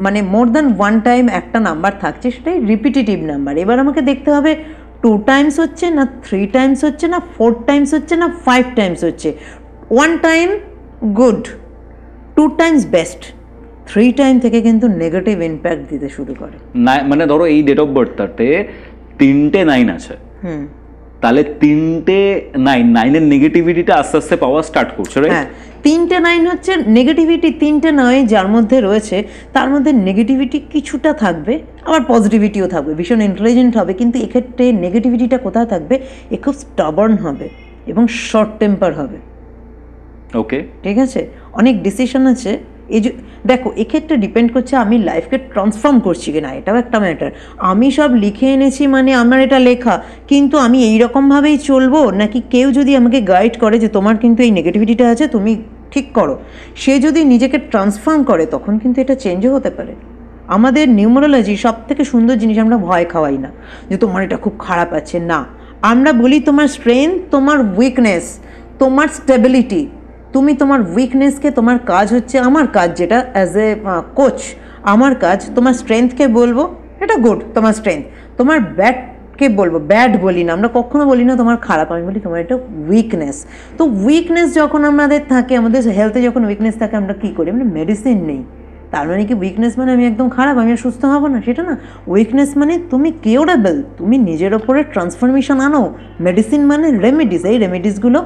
মানে মোর দ্যান ওয়ান টাইম একটা নাম্বার থাকছে, সেটাই রিপিটেটিভ নাম্বার। এবার আমাকে দেখতে হবে 2 টাইমস হচ্ছে না, 3 টাইমস হচ্ছে না, 4 টাইমস হচ্ছে না, 5 টাইমস হচ্ছে। 1 time good, 2 Times best, 3 time থেকে কিন্তু নেগেটিভ ইম্প্যাক্ট দিতে শুরু করে।
মানে ধরো এই ডেট অফ বার্থটাতে 3টে 9 আছে, তাহলে 3টে 9 এর নেগেটিভিটিটা আস্তে আস্তে পাওয়া স্টার্ট করছে, রাইট?
হ্যাঁ, 3টে 9 হচ্ছে নেগেটিভিটি। 3টে 9 যার মধ্যে রয়েছে, তার মধ্যে নেগেটিভিটি কিছুটা থাকবে, আবার পজিটিভিটিও থাকবে, ভীষণ ইন্টেলিজেন্ট হবে। কিন্তু এক্ষেত্রে নেগেটিভিটিটা কোথায় থাকবে? এ খুব স্টাবার্ন হবে এবং শর্ট টেম্পার হবে।
ওকে,
ঠিক আছে। অনেক ডিসিশন আছে। এই যে দেখো, এক্ষেত্রে ডিপেন্ড করছে আমি লাইফকে ট্রান্সফর্ম করছি কিনা, এটাও একটা ম্যাটার। আমি সব লিখে এনেছি মানে আমার এটা লেখা, কিন্তু আমি এইরকমভাবেই চলবো, নাকি কেউ যদি আমাকে গাইড করে যে তোমার কিন্তু এই নেগেটিভিটিটা আছে, তুমি ঠিক করো, সে যদি নিজেকে ট্রান্সফর্ম করে, তখন কিন্তু এটা চেঞ্জও হতে পারে। আমাদের নিউমারোলজি সব থেকে সুন্দর জিনিস, আমরা ভয় খাওয়াই না যে তোমার এটা খুব খারাপ আছে, না, আমরা বলি তোমার স্ট্রেংথ, তোমার উইকনেস, তোমার স্টেবিলিটি। তুমি তোমার উইকনেসকে, তোমার কাজ হচ্ছে, আমার কাজ যেটা অ্যাজ এ কোচ, আমার কাজ তোমার স্ট্রেংথকে বলবো এটা গুড, তোমার স্ট্রেংথ। তোমার ব্যাডকে বলবো, ব্যাড বলি না, আমরা কখনো বলি না তোমার খারাপ, আমি বলি তোমার এটা উইকনেস। তো উইকনেস যখন আমাদের থাকে, আমাদের হেলথে যখন উইকনেস থাকে, আমরা কী করি? আমরা মেডিসিন নেই। তার মানে কি উইকনেস মানে আমি একদম খারাপ, আমি আর সুস্থ হব না? সেটা না। উইকনেস মানে তুমি কিউরেবল, তুমি নিজের ওপরে ট্রান্সফরমেশন আনো। মেডিসিন মানে রেমেডিস, এই রেমেডিসগুলো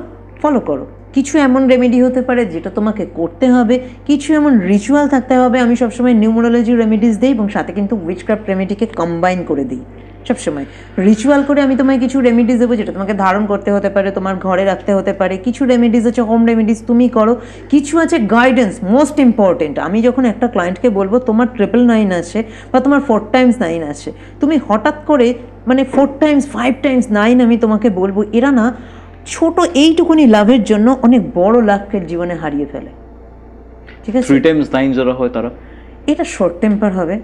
ফলো করো। কিছু এমন রেমেডি হতে পারে যেটা তোমাকে করতে হবে, কিছু এমন রিচুয়াল থাকতে হবে। আমি সবসময় নিউমারোলজি রেমেডিস দিই এবং সাথে কিন্তু উইচক্রাফট রেমেডিকে কম্বাইন করে দিই সবসময়। রিচুয়াল করে আমি তোমায় কিছু রেমেডিস দেবো, যেটা তোমাকে ধারণ করতে হতে পারে, তোমার ঘরে রাখতে হতে পারে। কিছু রেমেডিস আছে হোম রেমেডিস, তুমি করো। কিছু আছে গাইডেন্স, মোস্ট ইম্পর্টেন্ট। আমি যখন একটা ক্লায়েন্টকে বলবো তোমার 999 আছে বা তোমার 4 টাইমস 9 আছে, তুমি হঠাৎ করে মানে 4 টাইমস 5 টাইমস 9 আমি তোমাকে বলবো, এরা না ছোট এইটুকুনি লাভের জন্য অনেক বড় লাভকে জীবনে হারিয়ে ফেলে। ঠিক আছে।
3 টাইমস 9 যারা হয় তারা,
এটা শর্ট টেম্পার হবে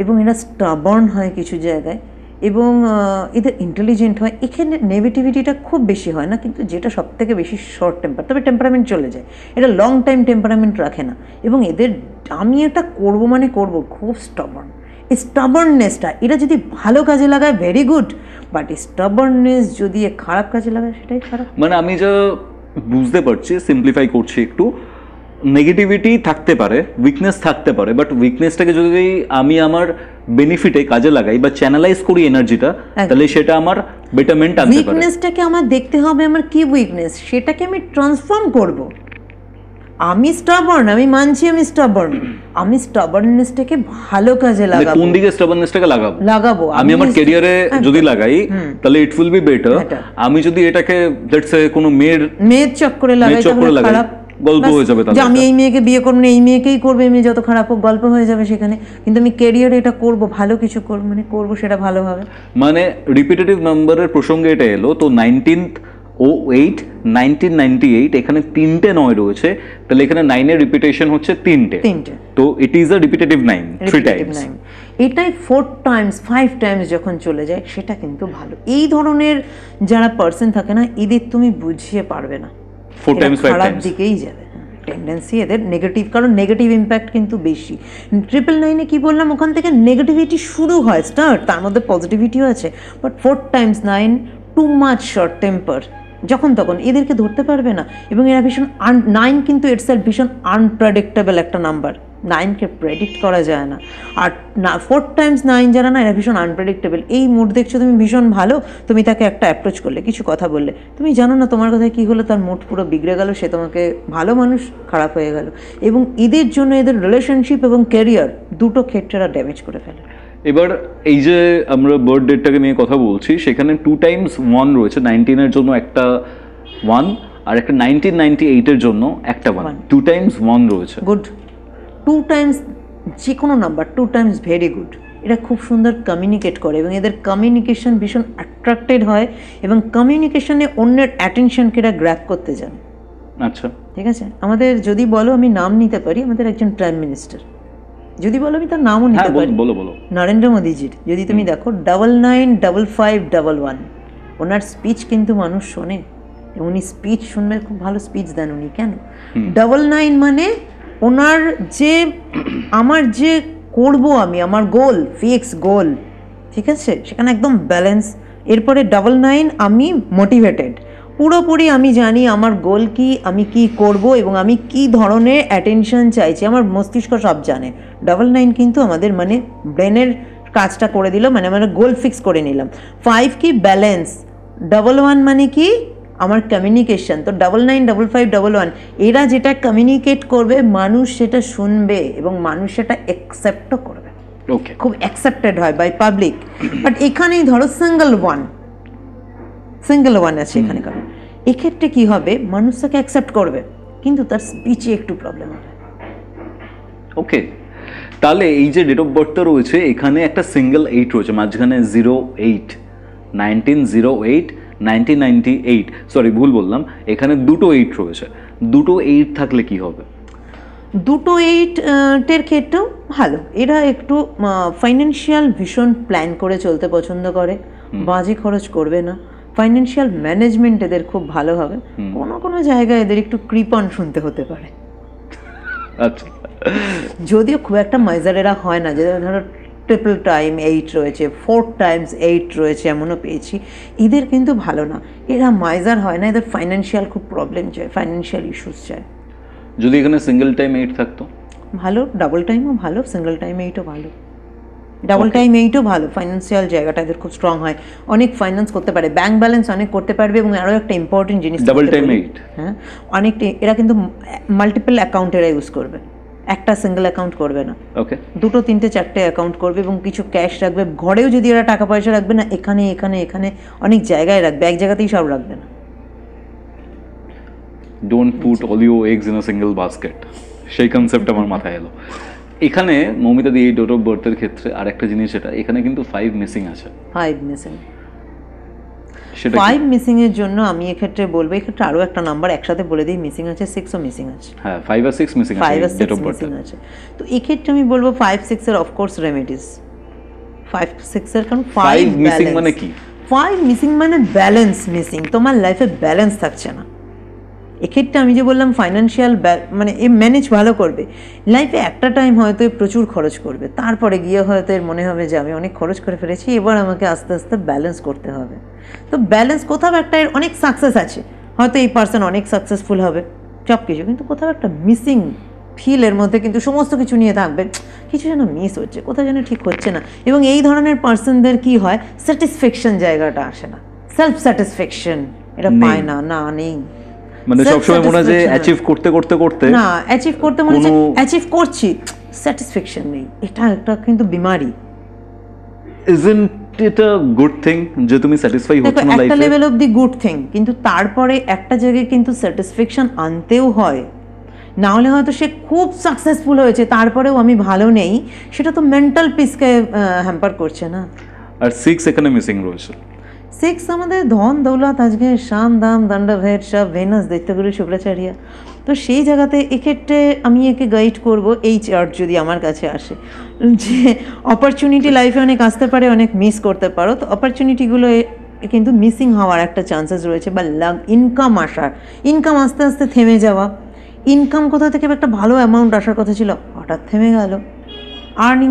এবং এরা স্টাবার্ন হয় কিছু জায়গায়, এবং এদের ইন্টেলিজেন্ট হয়। এখানে নেগেটিভিটিটা খুব বেশি হয় না, কিন্তু যেটা সব থেকে বেশি শর্ট টেম্পার, তবে টেম্পারামেন্ট চলে যায়। এটা লং টাইম টেম্পারামেন্ট রাখে না, এবং এদের আমি এটা করবো মানে করবো, খুব স্টাবার্ন। এই স্টাবার্ননেসটা এরা যদি ভালো কাজে লাগায় ভেরি গুড, বাট স্টাবার্ননেস যদি খারাপ কাজে লাগায় সেটাই খারাপ।
মানে আমি যা বুঝতে পারছি, সিম্পলিফাই করছি একটু, নেগেটিভিটি থাকতে পারে, উইকনেস থাকতে পারে, বাট উইকনেসটাকে যদি আমি আমার বেনিফিটে কাজে লাগাই বা চ্যানেলাইজ করি এনার্জিটা, তাহলে সেটা আমার বেটারমেন্ট আনতে পারে।
উইকনেসটাকে আমার দেখতে হবে আমার কি উইকনেস, সেটাকে আমি ট্রান্সফর্ম করব। আমি স্টাবার্ন, আমি মানছি আমি স্টাবার্ন, আমি স্টাবার্ননেসটাকে ভালো কাজে লাগাবো।
কোন দিকে স্টাবার্ননেসটাকে লাগাবো? আমি আমার ক্যারিয়ারে যদি লাগাই তাহলে ইট উইল বি বেটার। আমি যদি এটাকে লেটস সে কোনো মেয়ের চক্করে লাগাই, তাহলে খারাপ গল্প হয়ে যাবে। তাহলে আমি এই মেয়েকে বিয়ে করব না, এই মেয়েকেই করবে, এই মেয়ে যত খারাপ হোক গল্প হয়ে যাবে সেখানে। কিন্তু আমি ক্যারিয়ারে এটা করব, ভালো কিছু করব, মানে করব সেটা ভালো হবে। মানে রিপিটেটিভ নাম্বারের প্রসঙ্গে এটা এলো তো 1908 1998 এখানে 3টে 9 রয়েছে, তাহলে এখানে 9 এর রিপিটেশন হচ্ছে 3টে, তো it is a repetitive 9 3 Times. এটাই 4 টাইমস 5 টাইমস যখন চলে যায় সেটা কিন্তু ভালো। এই ধরনের যারা পার্সন থাকে না, এদের তুমি বুঝিয়ে পারবে না, 4 টাইমস 5 টাইমস দিকেই যাবে।
টেন্ডেন্সি এদের নেগেটিভ, কারণ নেগেটিভ ইম্প্যাক্ট কিন্তু বেশি। 999-এ কী বললাম, ওখান থেকে নেগেটিভিটি শুরু হয়, স্টার্ট, তার মধ্যে পজিটিভিটিও আছে, but 4 times 9 too much short temper, যখন তখন এদেরকে ধরতে পারবে না। এবং এরা ভীষণ 9 কিন্তু ইটসেলফ ভীষণ আনপ্রেডিক্টেবল একটা নাম্বার, 9কে প্রেডিক্ট করা যায় না। আর 4 times 9 যারা না, এরা ভীষণ আনপ্রেডিক্টেবল। এই মুড দেখছো তুমি ভীষণ ভালো, তুমি তাকে একটা অ্যাপ্রোচ করলে, কিছু কথা বললে, তুমি জানো না তোমার কথায় কী হলো, তার মুড পুরো বিগড়ে গেল, সে তোমাকে ভালো মানুষ খারাপ হয়ে গেল। এবং এদের জন্য এদের রিলেশনশিপ এবং ক্যারিয়ার দুটো ক্ষেত্রে এরা ড্যামেজ করে ফেলে।
এবার এই যে আমরা বার্থ ডেটটাকে নিয়ে কথা বলছি, সেখানে 2 times 1 রয়েছে, 19-এর জন্য একটা 1, আর একটা 1998-এর জন্য একটা 1, 2 times 1 রয়েছে।
গুড। 2 times যে কোনো নাম্বার 2 times ভেরি গুড। এরা খুব সুন্দর কমিউনিকেট করে এবং এদের কমিউনিকেশন ভীষণ অ্যাট্রাক্টেড হয় এবং কমিউনিকেশনে অন্যের অ্যাটেনশনকে এরা গ্র্যাব করতে জানে।
আচ্ছা,
ঠিক আছে। আমাদের যদি বলো, আমি নাম নিতে পারি, আমাদের একজন প্রাইম মিনিস্টার, যদি বলো আমি তার নামও নিতে পারি,
বলো
নরেন্দ্র মোদীজির। যদি তুমি দেখো 995511, ওনার স্পিচ কিন্তু মানুষ শোনে, উনি স্পিচ শুনবে, খুব ভালো স্পিচ দেন উনি। কেন 99 মানে ওনার যে আমার যে করব আমি, আমার গোল, ফিক্স গোল, ঠিক আছে, সেখানে একদম ব্যালেন্স। এরপরে 99 আমি মোটিভেটেড, পুরোপুরি আমি জানি আমার গোল কি, আমি কি করব এবং আমি কি ধরনের অ্যাটেনশন চাইছি, আমার মস্তিষ্ক সব জানে। 99 কিন্তু আমাদের মানে ব্রেনের কাজটা করে দিল, মানে আমরা গোল ফিক্স করে নিলাম। 5 কি ব্যালেন্স, 11 মানে কি আমার কমিউনিকেশন। তো 995511 এরা যেটা কমিউনিকেট করবে মানুষ সেটা শুনবে এবং মানুষ সেটা অ্যাকসেপ্টও করবে,
ওকে,
খুব অ্যাকসেপ্টেড হয় বাই পাবলিক। বাট এখানেই ধরো সিঙ্গেল ওয়ান আছে এখানে, কারণ এক্ষেত্রে কি হবে, মানুষ তাকে অ্যাকসেপ্ট করবে কিন্তু তার স্পিচে একটু প্রবলেম হবে।
ওকে, তাহলে এই যে ডেট অফ বার্থটা রয়েছে, এখানে একটা সিঙ্গেল 8 রয়েছে, মাঝখানে 08, 1908, 1998, সরি ভুল বললাম, এখানে দুটো 8 রয়েছে। দুটো 8 থাকলে কি হবে?
দুটো 8-এর ক্ষেত্রেও ভালো, এরা একটু ফাইন্যান্সিয়াল ভীষণ প্ল্যান করে চলতে পছন্দ করে, বাজে খরচ করবে না, ফাইন্যান্সিয়াল ম্যানেজমেন্ট এদের খুব ভালো হবে। কোনো কোনো জায়গায় এদের একটু কৃপণ শুনতে হতে পারে,
আচ্ছা,
যদিও খুব একটা মাইজারেরা হয় না। যে ধরো 8 রয়েছে, 4 times 8 রয়েছে, এমনও পেয়েছি। এদের কিন্তু ভালো না, এরা মাইজার হয় না, এদের ফাইন্যান্সিয়াল খুব প্রবলেম চায়, ফাইন্যান্সিয়াল ইস্যুস চায়।
যদি এখানে সিঙ্গেল টাইম 8 থাকতো?
ভালো, ডাবল টাইমও ভালো, সিঙ্গেল টাইম 8ও ভালো। ডাবল টাইম 8ও ভালো, ফাইন্যান্সিয়াল জায়গাটা এদের খুব স্ট্রং হয়, অনেক ফাইন্যান্স করতে পারে, ব্যাংক ব্যালেন্স অনেক করতে পারবে। এবং আরও একটা ইম্পর্টেন্ট জিনিস,
ডাবল টাইম 8,
হ্যাঁ, অনেকটা এরা কিন্তু মাল্টিপল অ্যাকাউন্ট এরা ইউজ করবে, একটা সিঙ্গেল অ্যাকাউন্ট করবে না,
ওকে,
2, 3, 4টে অ্যাকাউন্ট করবে এবং কিছু ক্যাশ রাখবে। ঘরেও যদি এরা টাকা পয়সা রাখবে না, এখানে এখানে এখানে অনেক জায়গায় রাখবে, এক জায়গাতেই সব রাখবে না।
Don't put all your eggs in a single basket, সেই কনসেপ্ট আমার মাথায় এলো। এখানে মৌমিতা দি এই ডেট অফ বার্থের ক্ষেত্রে আর একটা জিনিস, এটা এখানে কিন্তু 5 মিসিং আছে।
5 মিসিং,
সেটা
5 মিসিং এর জন্য আমি এক্ষেত্রে বলবো, এক্ষেত্রে আরও একটা নাম্বার একসাথে বলে দিই, মিসিং আছে, 6ও মিসিং আছে।
হ্যাঁ, 5 আর 6 মিসিং আছে,
5 আর 6
ডেট অফ বার্থ
মিসিং আছে। তো এক্ষেত্রে আমি বলবো 5, 6 এর অফকোর্স রেমেডিস। 5, 6 এর, কারণ
5 মিসিং মানে কি?
5 মিসিং মানে ব্যালেন্স মিসিং, তোমার লাইফে ব্যালেন্স থাকছে না। এক্ষেত্রে আমি যে বললাম ফাইন্যান্সিয়াল মানে এ ম্যানেজ ভালো করবে, লাইফে একটা টাইম হয়তো প্রচুর খরচ করবে, তারপরে গিয়ে হয়তো এর মনে হবে যে আমি অনেক খরচ করে ফেলেছি, এবার আমাকে আস্তে আস্তে ব্যালেন্স করতে হবে। তো ব্যালেন্স কোথাও একটা, এর অনেক সাকসেস আছে, হয়তো এই পার্সন অনেক সাকসেসফুল হবে সব কিছু, কিন্তু কোথাও একটা মিসিং ফিল এর মধ্যে কিন্তু সমস্ত কিছু নিয়ে থাকবে, কিছু যেন মিস হচ্ছে, কোথাও যেন ঠিক হচ্ছে না। এবং এই ধরনের পার্সনদের কি হয়, স্যাটিসফ্যাকশন জায়গাটা আসে না, সেলফ স্যাটিসফ্যাকশন এটা পায় না, না নেই।
মানে সবসময় মনে হয় যে অ্যাচিভ করতে করতে করতে,
না অ্যাচিভ করতে মনে হচ্ছে অ্যাচিভ করছি, স্যাটিসফ্যাকশন নেই, এটা একটা কিন্তু বিমারি।
Isn't it a good thing যে তুমি স্যাটিসফাই হচ্ছ না লাইফে?
একটা level of the good thing, কিন্তু তারপরে একটা জায়গায় কিন্তু স্যাটিসফ্যাকশন আনতেও হয়, না হলে হয়তো সে খুব সাকসেসফুল হয়েছে তারপরেও আমি ভালো নেই, সেটা তো মেন্টাল পিসকে হ্যাম্পার করছে না।
আর 6 এখানে মিসিং রয়েছে।
6 আমাদের ধন দৌলত, আজকে শাম দাম দণ্ড ভেদ সব ভেনাস দৈত্যগুরু শুক্রাচার্য। তো সেই জায়গাতে এক্ষেত্রে আমি একে গাইড করব, এই চার্ট যদি আমার কাছে আসে, যে অপরচুনিটি লাইফে অনেক আসতে পারে, অনেক মিস করতে পারো, তো অপরচুনিটিগুলো কিন্তু মিসিং হওয়ার একটা চান্সেস রয়েছে, বা ইনকাম আসার, ইনকাম আস্তে আস্তে থেমে যাওয়া, ইনকাম কোথা থেকে একটা ভালো অ্যামাউন্ট আসার কথা ছিল, হঠাৎ থেমে গেল। আর্নিং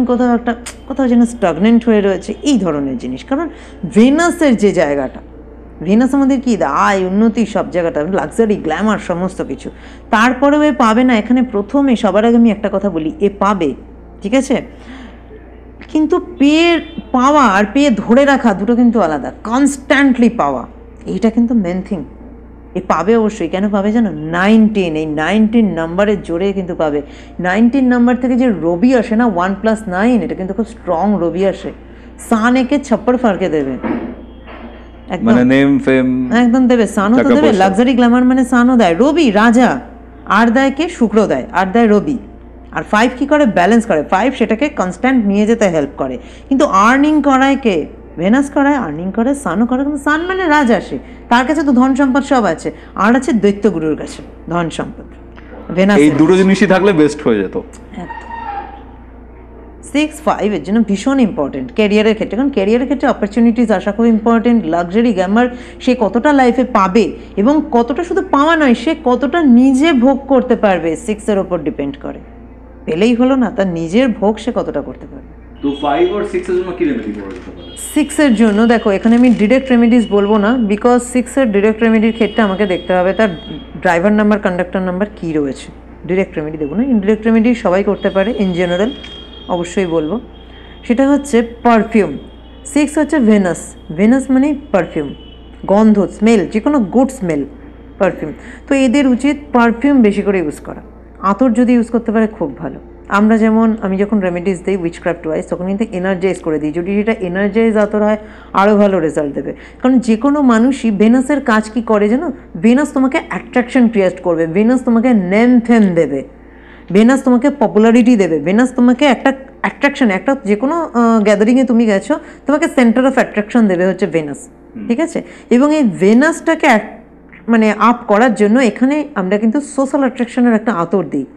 কোথাও যেন স্টাগনেন্ট হয়ে রয়েছে, এই ধরনের জিনিস। কারণ ভেনাসের যে জায়গাটা, ভেনাস আমাদের কি আয় উন্নতি সব জায়গাটা, লাক্সারি গ্ল্যামার সমস্ত কিছু, তারপরেও এ পাবে না। এখানে প্রথমে সবার আগে আমি একটা কথা বলি, এ পাবে, ঠিক আছে, কিন্তু পেয়ে পাওয়া আর পেয়ে ধরে রাখা দুটো কিন্তু আলাদা। কনস্ট্যান্টলি পাওয়া, এইটা কিন্তু মেন থিং। এ পাবে অবশ্যই। কেন পাবে জানো? 19, এই 19 নাম্বারের জোরে কিন্তু পাবে। 19 নাম্বার থেকে যে রবি আসে না, 1+9, এটা কিন্তু খুব স্ট্রং রবি আসে। সান একে ছাপ্পড় ফাড়কে দেবে,
মানে নেম ফেম
একদম দেবে। সানও তো দেবে, লাক্সারি গ্ল্যামার মানে সানও দেয়। রবি রাজা, আর দেয় কে? শুক্র দেয়, আর দেয় রবি। আর 5 কি করে? ব্যালেন্স করে। 5 সেটাকে কনস্ট্যান্ট নিয়ে যেতে হেল্প করে। কিন্তু আর্নিং করায় কে? ভেনাস করায়, আর্নিং করে, সানও করে। কিন্তু সান মানে রাজ আসে, তার কাছে তো ধন সম্পদ সব আছে, আর আছে দৈত্যগুরুর কাছে ধন সম্পদ। ভেনাস
এই দুটো জিনিসই থাকলে বেস্ট হয়ে যেত।
6-5 এর জন্য ভীষণ ইম্পর্টেন্ট ক্যারিয়ারের ক্ষেত্রে। কারণ ক্যারিয়ারের ক্ষেত্রে অপরচুনিটিস আসা খুব ইম্পর্টেন্ট। লাক্সারি গ্ল্যামার সে কতটা লাইফে পাবে, এবং কতটা শুধু পাওয়া নয়, সে কতটা নিজে ভোগ করতে পারবে, 6-এর ওপর ডিপেন্ড করে। পেলেই হলো না, তার নিজের ভোগ সে কতটা করতে পারবে।
তো 5 আর 6 এর জন্য কি রেমেডি করা যেতে পারে?
6-এর জন্য দেখো, এখানে আমি ডিরেক্ট রেমেডিস বলবো না, বিকজ 6-এর ডিরেক্ট রেমেডির ক্ষেত্রে আমাকে দেখতে হবে তার ড্রাইভার নাম্বার, কন্ডাক্টর নাম্বার কী রয়েছে। ডিরেক্ট রেমেডি দেবো না। ইনডিরেক্ট রেমেডি সবাই করতে পারে ইন জেনারেল, অবশ্যই বলবো। সেটা হচ্ছে পারফিউম। 6 হচ্ছে ভেনাস, ভেনাস মানে পারফিউম, গন্ধ, স্মেল, যে কোনো গুড স্মেল, পারফিউম। তো এদের উচিত পারফিউম বেশি করে ইউজ করা। আতর যদি ইউজ করতে পারে খুব ভালো। আমরা যেমন, আমি যখন রেমেডিস দিই উইচক্রাফট ওয়াইজ, তখন কিন্তু এনার্জাইজ করে দিই। যদি সেটা এনার্জাইজ আতর হয়, আরও ভালো রেজাল্ট দেবে। কারণ যে কোনো মানুষই, ভেনাসের কাজ কি করে জানো? ভেনাস তোমাকে অ্যাট্রাকশন ক্রিয়েট করবে, ভেনাস তোমাকে নেম ফেম দেবে, ভেনাস তোমাকে পপুলারিটি দেবে, ভেনাস তোমাকে একটা অ্যাট্রাকশন, একটা যে কোনো গ্যাদারিংয়ে তুমি গেছো, তোমাকে সেন্টার অফ অ্যাট্রাকশন দেবে হচ্ছে ভেনাস, ঠিক আছে? এবং এই ভেনাসটাকে মানে আপ করার জন্য এখানে আমরা কিন্তু সোশ্যাল অ্যাট্রাকশনের একটা আতর দিই।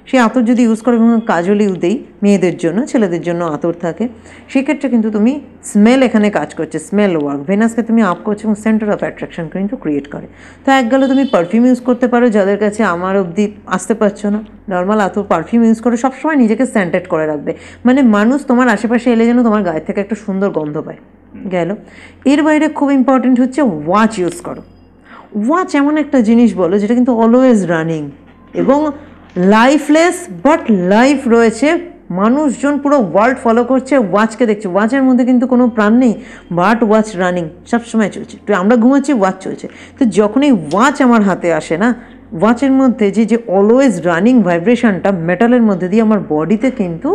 সেই আতর যদি ইউজ করো, এবং কাজলিও দিই মেয়েদের জন্য, ছেলেদের জন্য আতর থাকে, সেক্ষেত্রে কিন্তু তুমি স্মেল এখানে কাজ করছে, স্মেল ওয়ার্ক, ভেনাসকে তুমি আপ করছো এবং সেন্টার অফ অ্যাট্রাকশন কিন্তু ক্রিয়েট করে। তো এক গেলে তুমি পারফিউম ইউজ করতে পারো, যাদের কাছে আমার অবধি আসতে পারছো না, নর্মাল আতর পারফিউম ইউজ করে সবসময় নিজেকে সেন্টেড করে রাখবে, মানে মানুষ তোমার আশেপাশে এলে যেন তোমার গায়ে থেকে একটা সুন্দর গন্ধ পায়। গেল। এর বাইরে খুব ইম্পর্টেন্ট হচ্ছে ওয়াচ ইউজ করো। ওয়াচ এমন একটা জিনিস বলো যেটা কিন্তু অলওয়েজ রানিং এবং লাইফলেস, বাট লাইফ রয়েছে। মানুষজন পুরো ওয়ার্ল্ড ফলো করছে, ওয়াচকে দেখছে, ওয়াচের মধ্যে কিন্তু কোনো প্রাণ নেই, বাট ওয়াচ রানিং, সবসময় চলছে। তো আমরা ঘুমাচ্ছি, ওয়াচ চলছে। তো যখন এই ওয়াচ আমার হাতে আসে না, ওয়াচের মধ্যে যে অলওয়েজ রানিং ভাইব্রেশনটা মেটালের মধ্যে দিয়ে আমার বডিতে কিন্তু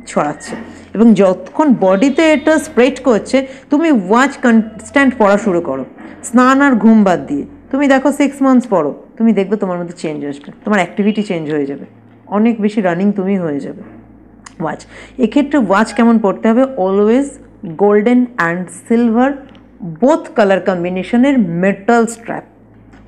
ছড়াচ্ছে, এবং যতক্ষণ বডিতে এটা স্প্রেড করছে, তুমি ওয়াচ কনস্ট্যান্ট পড়া শুরু করো, স্নান আর ঘুম বাদ দিয়ে। তুমি দেখো 6 মান্থস পড়ো, তুমি দেখবে তোমার মধ্যে চেঞ্জ আসবে, তোমার অ্যাক্টিভিটি চেঞ্জ হয়ে যাবে, অনেক বেশি রানিং তুমি হয়ে যাবে। ওয়াচ, এক্ষেত্রে ওয়াচ কেমন পড়তে হবে? Always golden and silver both colour কম্বিনেশনের মেটাল স্ট্র্যাপ,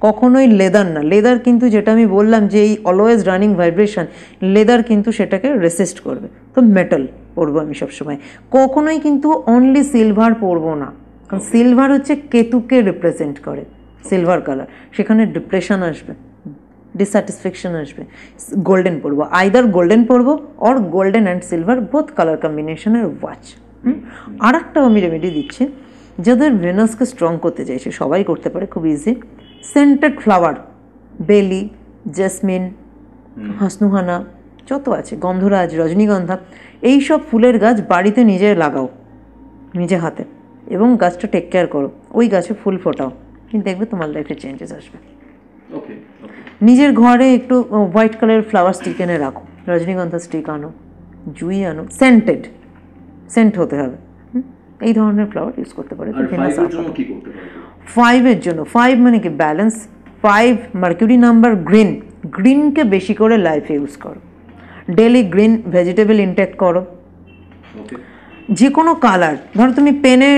কখনোই লেদার না। লেদার কিন্তু, যেটা আমি বললাম যে এই অলওয়েজ রানিং ভাইব্রেশন, লেদার কিন্তু সেটাকে রেসিস্ট করবে। তো মেটাল পরবো আমি সবসময়, কখনোই কিন্তু অনলি সিলভার পরবো না, কারণ সিলভার হচ্ছে কেতুকে রিপ্রেজেন্ট করে, সিলভার কালার, সেখানে ডিপ্রেশন আসবে, ডিসস্যাটিসফ্যাকশন আসবে। গোল্ডেন পরবো, আইদার গোল্ডেন পরবো or golden and silver both colour কম্বিনেশনের ওয়াচ। আর একটাও আমি রেমেডি দিচ্ছি, যাদের ভেনাসকে স্ট্রং করতে চাইছে, সবাই করতে পারে, খুব ইজি। সেন্টেড ফ্লাওয়ার, বেলি, জেসমিন, হাসনুহানা, যত আছে, গন্ধরাজ, রজনীগন্ধা, এইসব ফুলের গাছ বাড়িতে নিজে লাগাও, নিজে হাতে, এবং গাছটা টেক কেয়ার করো, ওই গাছে ফুল ফোটাও, কিন্তু দেখবে তোমার লাইফে চেঞ্জেস আসবে। নিজের ঘরে একটু হোয়াইট কালার ফ্লাওয়ার স্টিক এনে রাখো, রজনীগন্ধা স্টিক আনো, জুই আনো, সেন্টেড, সেন্ট হতে হবে, এই ধরনের ফ্লাওয়ার ইউজ করতে পারে। 5-এর জন্য, 5 মানে কি? ব্যালেন্স। 5 মার্কিউরি নাম্বার, গ্রিন, গ্রিনকে বেশি করে লাইফে ইউজ করো, ডেলি গ্রিন ভেজিটেবল ইনটেক করো। যে কোনো কালার, ধরো তুমি পেনে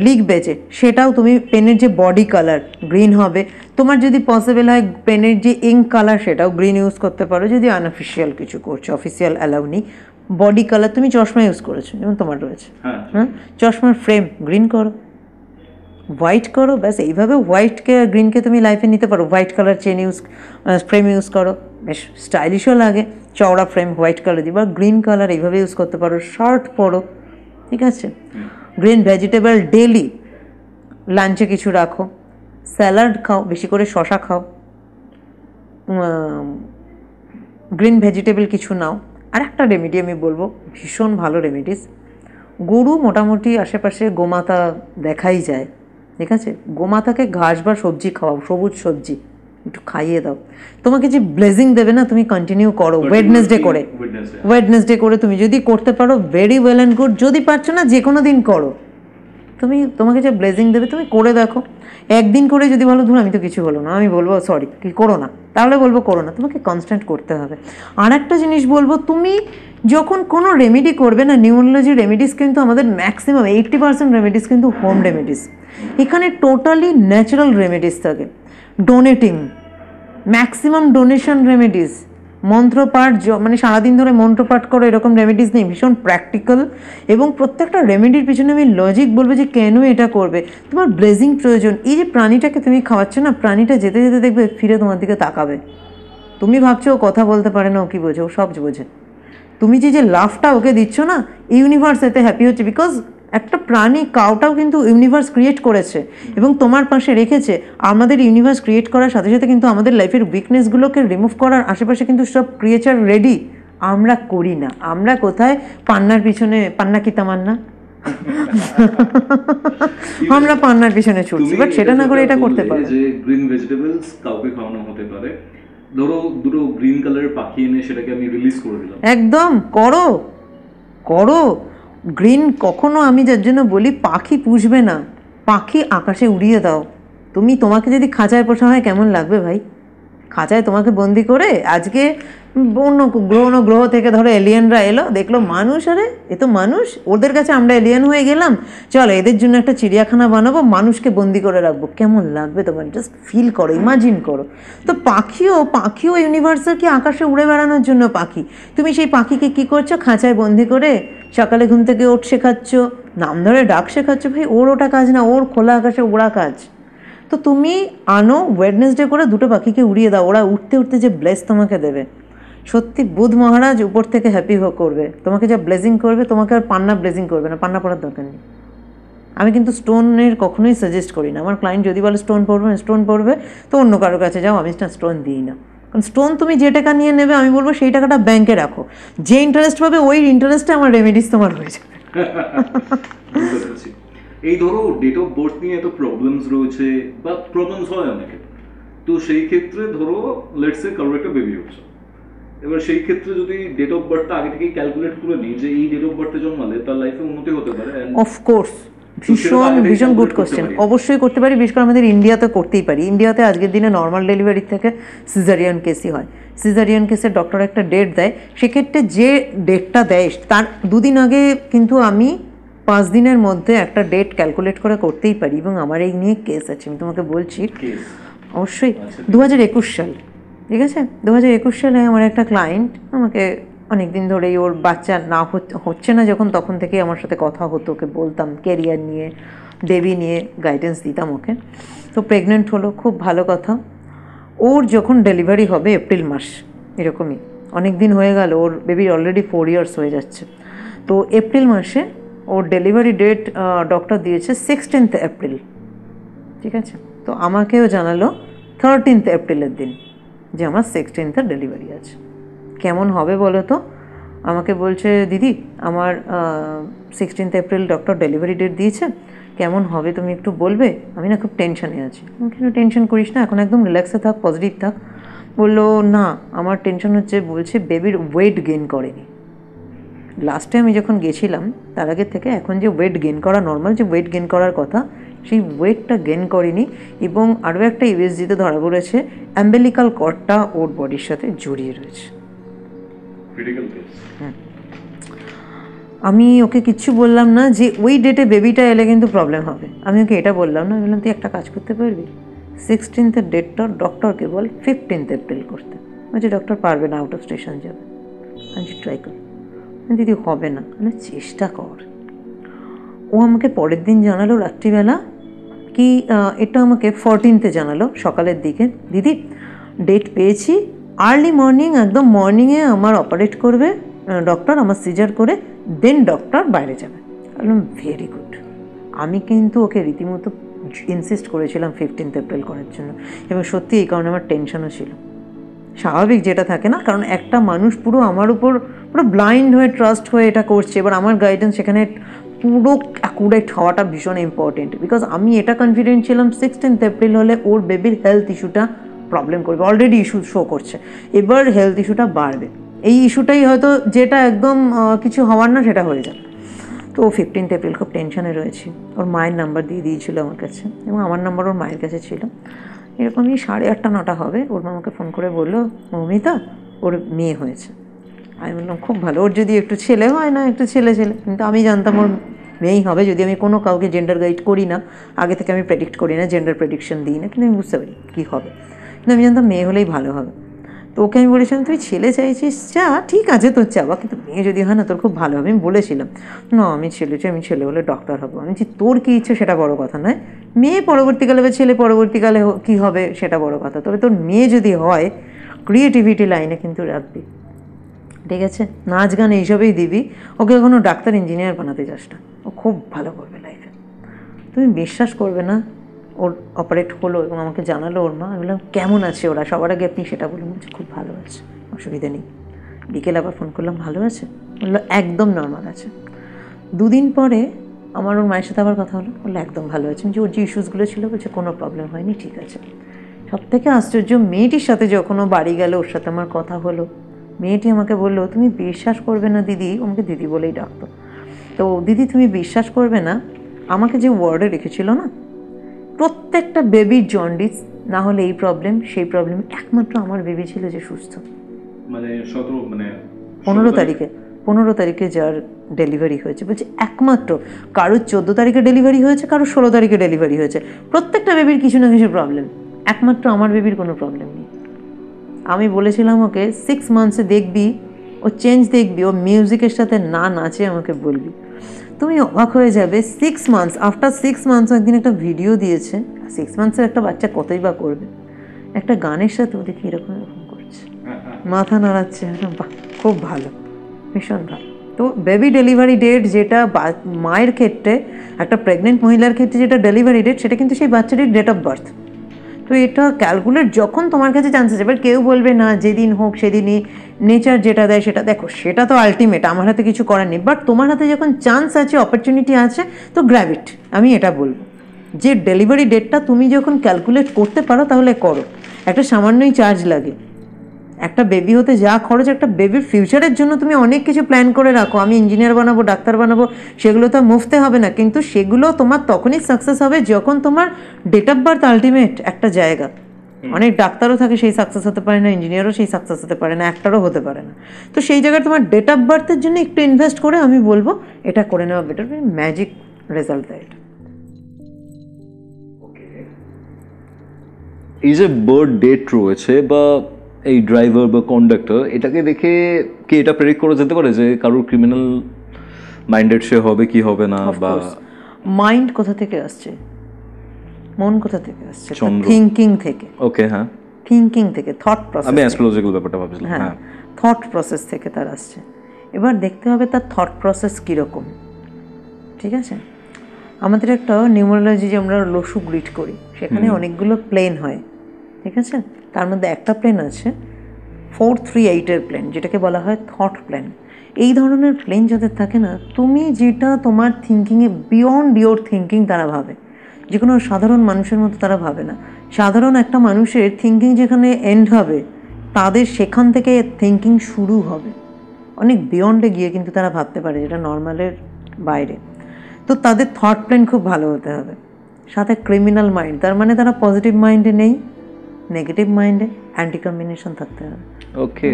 লিখবে যে, সেটাও তুমি পেনের যে বডি কালার গ্রিন হবে। তোমার যদি পসিবল হয় পেনের যে ইঙ্ক কালার, সেটাও গ্রিন ইউজ করতে পারো, যদি আনঅফিসিয়াল কিছু করছো, অফিসিয়াল অ্যালাউ নেই। বডি কালার, তুমি চশমা ইউজ করেছো, যেমন তোমার রয়েছে, হ্যাঁ, চশমার ফ্রেম গ্রিন করো, হোয়াইট করো, ব্যাস এইভাবে হোয়াইটকে গ্রিনকে তুমি লাইফে নিতে পারো। White colour chain frame use করো, বেশ স্টাইলিশও লাগে, চওড়া ফ্রেম হোয়াইট কালার দিয়ে, বা গ্রিন কালার এইভাবে ইউজ করতে পারো। শার্ট পরো, ঠিক আছে। গ্রিন ভেজিটেবল ডেলি লাঞ্চে কিছু রাখো, স্যালাড খাও, বেশি করে শশা খাও, গ্রিন ভেজিটেবল কিছু নাও। আর একটা রেমেডি আমি বলবো, ভীষণ ভালো রেমেডিস। গরু মোটামুটি আশেপাশে গোমাতা দেখাই যায়, ঠিক আছে। গোমাতাকে ঘাস বা সবজি খাওয়াও, সবুজ সবজি একটু খাইয়ে দাও। তোমাকে যে ব্লেজিং দেবে না, তুমি কন্টিনিউ করো ওয়েডনেসডে করে তুমি যদি করতে পারো ভেরি ওয়েল অ্যান্ড গুড। যদি পারছো না, যে কোনো দিন করো, তোমাকে যে ব্লেজিং দেবে তুমি করে দেখো। একদিন করে যদি বলো ধরুন আমি তো কিছু হলো না, আমি বলবো সরি কি করো না, তাহলে বলবো করো না। তোমাকে কনস্ট্যান্ট করতে হবে। আর একটা জিনিস বলবো, তুমি যখন কোনো রেমেডি করবে না, নিউরোলজি রেমেডিস কিন্তু আমাদের ম্যাক্সিমাম 80% রেমেডিস কিন্তু হোম রেমেডিস। এখানে টোটালি ন্যাচারাল রেমেডিস থাকে। Donating, maximum donation remedies. মন্ত্রপাঠ, মানে সারাদিন ধরে মন্ত্রপাঠ করো, এরকম রেমেডিস নেই। ভীষণ প্র্যাকটিক্যাল, এবং প্রত্যেকটা রেমেডির পিছনে আমি লজিক বলবো যে কেন এটা করবে। তোমার ব্লেজিং প্রয়োজন। এই যে প্রাণীটাকে তুমি খাওয়াচ্ছ না, প্রাণীটা যেতে যেতে দেখবে ফিরে তোমার দিকে তাকাবে। তুমি ভাবছো ও কথা বলতে পারে না, ও কী বোঝে, ও সব বোঝে। তুমি যে লাভটা ওকে দিচ্ছ না, ইউনিভার্স এতে হ্যাপি হচ্ছে। বিকজ একটা প্রাণী, কাউটাও কিন্তু ইউনিভার্স ক্রিয়েট করেছে এবং তোমার পাশে রেখেছে। আমাদের ইউনিভার্স ক্রিয়েট করার সাথে সাথে কিন্তু আমাদের লাইফের উইকনেসগুলোকে রিমুভ করার আশেপাশে কিন্তু সব ক্রিয়েচার রেডি। আমরা করি না। আমরা কোথায় পান্নার পিছনে, পান্না কি তামান্না, আমরা পান্নার পিছনে ছুটছি। বাট সেটা না করে এটা করতে পারো।
যে গ্রিন ভেজিটেবলস কাউকে খাওয়ানো হতে পারে, ধরো দুটো গ্রিন কালারের পাখি এনে সেটাকে আমি রিলিজ করে দিলাম। একদম
করো করো। গ্রিন কখনো, আমি যার জন্য বলি পাখি পুষবে না, পাখি আকাশে উড়িয়ে দাও। তোমাকে যদি খাঁচায় পোষা হয় কেমন লাগবে ভাই? খাঁচায় তোমাকে বন্দি করে, আজকে অন্য গ্রহ থেকে ধরো এলিয়েনরা এলো, দেখলো মানুষ, আরে এ তো মানুষ, ওদের কাছে আমরা এলিয়েন হয়ে গেলাম, চলো এদের জন্য একটা চিড়িয়াখানা বানাবো, মানুষকে বন্দি করে রাখবো। কেমন লাগবে তোমার? জাস্ট ফিল করো, ইমাজিন করো। তো পাখিও ইউনিভার্সের কি আকাশে উড়ে বেড়ানোর জন্য পাখি। তুমি সেই পাখিকে কি করছো? খাঁচায় বন্দি করে সকালে ঘুম থেকে ওঠ শেখাচ্ছ, নাম ধরে ডাক শেখাচ্ছ। ভাই ওর ওটা কাজ না, ওর খোলা আকাশে ওড়া কাজ। তো তুমি আনো, ওয়েডনেসডে করে দুটো পাখিকে উড়িয়ে দাও, ওরা উঠতে উঠতে যে ব্লেস তোমাকে দেবে, সত্যি বুধ মহারাজ উপর থেকে হ্যাপি করবে। তোমাকে যা ব্লেজিং করবে, তোমাকে আর পান্না ব্লেজিং করবে না, পান্না পড়ার দরকার নেই। আমি কিন্তু স্টোনের কখনোই সাজেস্ট করি না। আমার ক্লায়েন্ট যদি বলে স্টোন পড়বে তো অন্য কারোর কাছে যাও, আমি স্টোন দিই না। কারণ স্টোন তুমি যে টাকা নিয়ে নেবে, আমি বলবো সেই টাকাটা ব্যাংকে রাখো, যে ইন্টারেস্ট পাবে ওই ইন্টারেস্টে আমার রেমেডিস তোমার হয়ে যাবে।
এই ধরো ডেট অফ বার্থ নিয়ে এত প্রবলেমস রয়েছে, বা প্রবলেমস হয় অনেকে, তো সেই ক্ষেত্রে ধরো লেটস সে কারোর একটা বেবি হচ্ছে, এবার সেই ক্ষেত্রে যদি ডেট অফ বার্থটা আগে থেকেই ক্যালকুলেট করে নিই যে এই ডেট অফ বার্থে জন্মালে তার লাইফে উন্নতি হতে পারে,
অফকোর্স ভীষণ গুড কোশ্চেন। অবশ্যই করতে পারি, বিশেষ করে আমাদের ইন্ডিয়াতে করতেই পারি। ইন্ডিয়াতে আজকের দিনে নর্মাল ডেলিভারির থেকে সিজারিয়ান কেসই হয়। সিজারিয়ান কেসের ডক্টর একটা ডেট দেয়, সেক্ষেত্রে যে ডেটটা দেয় তার দুদিন আগে কিন্তু আমি 5 দিনের মধ্যে একটা ডেট ক্যালকুলেট করে করতেই পারি। এবং আমার এই নিয়ে কেস আছে, আমি তোমাকে বলছি। অবশ্যই 2021 সাল, ঠিক আছে, 2021 সালে আমার একটা ক্লায়েন্ট আমাকে অনেক দিন ধরেই, ওর বাচ্চা না হচ্ছে না যখন, তখন থেকেই আমার সাথে কথা হতো, ওকে বলতাম ক্যারিয়ার নিয়ে, বেবি নিয়ে গাইডেন্স দিতাম ওকে। তো প্রেগনেন্ট হলো, খুব ভালো কথা। ওর যখন ডেলিভারি হবে এপ্রিল মাস, এরকমই অনেক দিন হয়ে গেল, ওর বেবির অলরেডি 4 ইয়ার্স হয়ে যাচ্ছে। তো এপ্রিল মাসে ওর ডেলিভারি ডেট ডক্টর দিয়েছে 16 এপ্রিল, ঠিক আছে। তো আমাকেও জানালো 13 এপ্রিলের দিন যে আমার 16 ডেলিভারি আছে। কেমন হবে বলো তো? আমাকে বলছে দিদি আমার 16 এপ্রিল ডক্টর ডেলিভারি ডেট দিয়েছে, কেমন হবে তুমি একটু বলবে? আমি না খুব টেনশনে আছি। কেন টেনশন করিস না, এখন একদম রিল্যাক্সে থাক, পজিটিভ থাক। বললো না আমার টেনশন হচ্ছে, বলছে বেবির ওয়েট গেইন করেনি। লাস্টে আমি যখন গেছিলাম তার আগের থেকে এখন যে ওয়েট গেইন করা নর্মাল, যে ওয়েট গেইন করার কথা, সেই ওয়েটটা গেইন করেনি। এবং আরও একটা ইউএসজিতে ধরা পড়েছে, অ্যাম্বেলিকাল কর্ডটা ওর বডির সাথে জড়িয়ে রয়েছে। আমি ওকে কিচ্ছু বললাম না যে ওই ডেটে বেবিটা এলে কিন্তু প্রবলেম হবে। আমি ওকে এটা বললাম না, আমি বললাম তুই একটা কাজ করতে পারবি, 16 ডেটটা ডক্টরকে বল 15 এপ্রিল করতে। বলছে ডক্টর পারবে না, আউট অফ স্টেশন যাবে। আমি ট্রাই কর, দিদি হবে না, মানে চেষ্টা কর। ও আমাকে পরের দিন জানালো রাত্রিবেলা কি এটা আমাকে 14th জানালো সকালের দিকে, দিদি ডেট পেয়েছি, আর্লি মর্নিং, একদম মর্নিংয়ে আমার অপারেট করবে ডক্টর, আমার সিজার করে দেন ডক্টর বাইরে যাবে। বললাম ভেরি গুড। আমি কিন্তু ওকে রীতিমতো ইনসিস্ট করেছিলাম 15th এপ্রিল করার জন্য, এবং সত্যি এই কারণে আমার টেনশনও ছিল, স্বাভাবিক যেটা থাকে না, কারণ একটা মানুষ পুরো আমার উপর পুরো ব্লাইন্ড হয়ে ট্রাস্ট হয়ে এটা করছে, এবার আমার গাইডেন্স সেখানে পুরো অ্যাকুরেট হওয়াটা ভীষণ ইম্পর্টেন্ট, বিকজ আমি এটা কনফিডেন্ট ছিলাম 16th এপ্রিল হলে ওর বেবির হেলথ ইস্যুটা প্রবলেম করবে, অলরেডি ইস্যু শো করছে, এবার হেলথ ইস্যুটা বাড়বে, এই ইস্যুটাই হয়তো যেটা একদম কিছু হওয়ার না সেটা হয়ে যাবে। তো 15th এপ্রিল খুব টেনশনে রয়েছি, ওর মায়ের নাম্বার দিয়ে দিয়েছিল আমার কাছে, এবং আমার নাম্বার ওর মায়ের কাছে ছিল। এরকমই 8:30 9টা হবে, ওর মা আমাকে ফোন করে বললো মৌমিতা ওর মেয়ে হয়েছে। আমি বললাম খুব ভালো, ওর যদি একটু ছেলে হয় না, একটু ছেলে ছেলে, কিন্তু আমি জানতাম ওর মেয়েই হবে, যদি আমি কোনো কাউকে জেন্ডার গাইড করি না, আগে থেকে আমি প্রেডিক্ট করি না, জেন্ডার প্রেডিকশন দিই না, কিন্তু আমি বুঝতে পারি কী হবে, কিন্তু আমি জানতাম মেয়ে হলেই ভালো হবে। তো ওকে আমি বলেছিলাম তুই ছেলে চাইছিস যা, ঠিক আছে তোর চাওয়া, কিন্তু মেয়ে যদি হয় না তোর খুব ভালো হবে। আমি বলেছিলাম না আমি ছেলে চাই, আমি ছেলে হলে ডক্টর হবো। আমি বলছি তোর কী ইচ্ছে সেটা বড় কথা নয়, মেয়ে পরবর্তীকালে বা ছেলে পরবর্তীকালে কী হবে সেটা বড় কথা, তবে তোর মেয়ে যদি হয় ক্রিয়েটিভিটি লাইনে কিন্তু রাখবি, ঠিক আছে, নাচ গান এইসবেই দিবি, ওকে কোনো ডাক্তার ইঞ্জিনিয়ার বানাতে যাস না, ও খুব ভালো করবে লাইফে। তুমি বিশ্বাস করবে না, ওর অপারেট হলো এবং আমাকে জানালো ওর মা। আমি বললাম কেমন আছে ওরা, সবার আগে আপনি সেটা বলুন। বলছে খুব ভালো আছে, অসুবিধা নেই। বিকেলে আবার ফোন করলাম ভালো আছে, বললো একদম নর্মাল আছে। 2 দিন পরে আমার ওর মায়ের সাথে আবার কথা হলো, বললো একদম ভালো আছে, যে ওর যে ইস্যুসগুলো ছিল বলছে কোনো প্রবলেম হয়নি, ঠিক আছে। সব থেকে আশ্চর্য, মেয়েটির সাথে যখন ও বাড়ি গেল ওর সাথে আমার কথা হলো, মেয়েটি আমাকে বললো তুমি বিশ্বাস করবে না দিদি, আমাকে দিদি বলেই ডাকতো, তো দিদি তুমি বিশ্বাস করবে না, আমাকে যে ওয়ার্ডে রেখেছিল না, প্রত্যেকটা বেবির জন্ডিস, না হলে এই প্রবলেম সেই প্রবলেম, একমাত্র আমার বেবি ছিল যে সুস্থ।
মানে
15 তারিখে যার ডেলিভারি হয়েছে, বলছে একমাত্র, কারোর 14 তারিখে ডেলিভারি হয়েছে, কারোর 16 তারিখে ডেলিভারি হয়েছে, প্রত্যেকটা বেবির কিছু না কিছু প্রবলেম, একমাত্র আমার বেবির কোনো প্রবলেম নেই। আমি বলেছিলাম ওকে 6 মান্থসে দেখবি ও চেঞ্জ, দেখবি ও মিউজিকের সাথে না নাচে আমাকে বলবি, তুমি অবাক হয়ে যাবে। 6 মান্থস, আফটার 6 মান্থস একদিন একটা ভিডিও দিয়েছে, 6 মান্থসের একটা বাচ্চা কতই বা করবে, একটা গানের সাথে ও দেখি এরকম এরকম করছে, মাথা নাড়াচ্ছে, বাহ খুব ভালো, ভীষণ ভালো। তো বেবি ডেলিভারি ডেট যেটা মায়ের ক্ষেত্রে, একটা প্রেগনেন্ট মহিলার ক্ষেত্রে যেটা ডেলিভারি ডেট, সেটা কিন্তু সেই বাচ্চাটির ডেট অফ বার্থ। তো এটা ক্যালকুলেট যখন তোমার কাছে চান্স আছে, এবার কেউ বলবে না যেদিন হোক সেদিনই নেচার যেটা দেয় সেটা, দেখো সেটা তো আলটিমেট, আমার হাতে কিছু করার নেই, বাট তোমার হাতে যখন চান্স আছে, অপরচুনিটি আছে, তো গ্র্যাব ইট। আমি এটা বলবো যে ডেলিভারি ডেটটা তুমি যখন ক্যালকুলেট করতে পারো তাহলে করো, একটা সামান্যই চার্জ লাগে, একটা বেবি হতে যা খরচ, একটা বেবির ফিউচারের জন্য তুমি অনেক কিছু প্ল্যান করে রাখো, আমি ইঞ্জিনিয়ার বানাবো, ডাক্তার বানাবো, সেগুলো তো মুফতে হবে না, কিন্তু সেগুলো তোমার তখনই সাকসেস হবে যখন তোমার ডেট অফ বার্থ আলটিমেট একটা জায়গা। অনেক ডাক্তারও থাকে সেই সাকসেস হতে পারে না, ইঞ্জিনিয়ারও সেই সাকসেস হতে পারে না, একটারও হতে পারে না, তো সেই জায়গায় তোমার ডেট অফ বার্থের জন্য একটু ইনভেস্ট করে আমি বলবো এটা করে নেওয়া বেটার, ম্যাজিক রেজাল্ট দেয় এটা।
এই যে বার্থ ডেট রয়েছে বা এই ড্রাইভার বা কন্ডাক্টর, এটাকে দেখে কি এটা প্রেডিক্ট করা যেতে পারে যে কারোর ক্রিমিনাল মাইন্ডেড সে হবে কি হবে না? বা
মাইন্ড কোথা থেকে আসছে, মন কোথা থেকে আসছে, থিঙ্কিং থেকে।
ওকে, হ্যাঁ,
থিঙ্কিং থেকে, থট প্রসেস,
আমি অ্যাস্ট্রোলজিক্যাল ব্যাপারটা ভাবছিলাম।
হ্যাঁ, থট প্রসেস থেকে তার আসছে। এবার দেখতে হবে তার থট প্রসেস কীরকম, ঠিক আছে। আমাদের একটা নিউমারোলজি যে আমরা লসু গ্রিড করি, সেখানে অনেকগুলো প্লেন হয়, ঠিক আছে, তার মধ্যে একটা প্লেন আছে 438-এর প্লেন, যেটাকে বলা হয় থট প্লেন। এই ধরনের প্লেন যাদের থাকে না, তুমি যেটা তোমার থিঙ্কিংয়ে বিয়ন্ড ইয়োর থিঙ্কিং তারা ভাবে, যে কোনো সাধারণ মানুষের মতো তারা ভাবে না। সাধারণ একটা মানুষের থিঙ্কিং যেখানে এন্ড হবে, তাদের সেখান থেকে থিঙ্কিং শুরু হবে, অনেক বিয়ন্ডে গিয়ে কিন্তু তারা ভাবতে পারে, যেটা নর্মালের বাইরে। তো তাদের থট প্লেন খুব ভালো হতে হবে, সাথে ক্রিমিনাল মাইন্ড, তার মানে তারা পজিটিভ মাইন্ডে নেই, নেগেটিভ মাইন্ডে, অ্যান্টি কম্বিনেশন থাকতে হবে।
ওকে,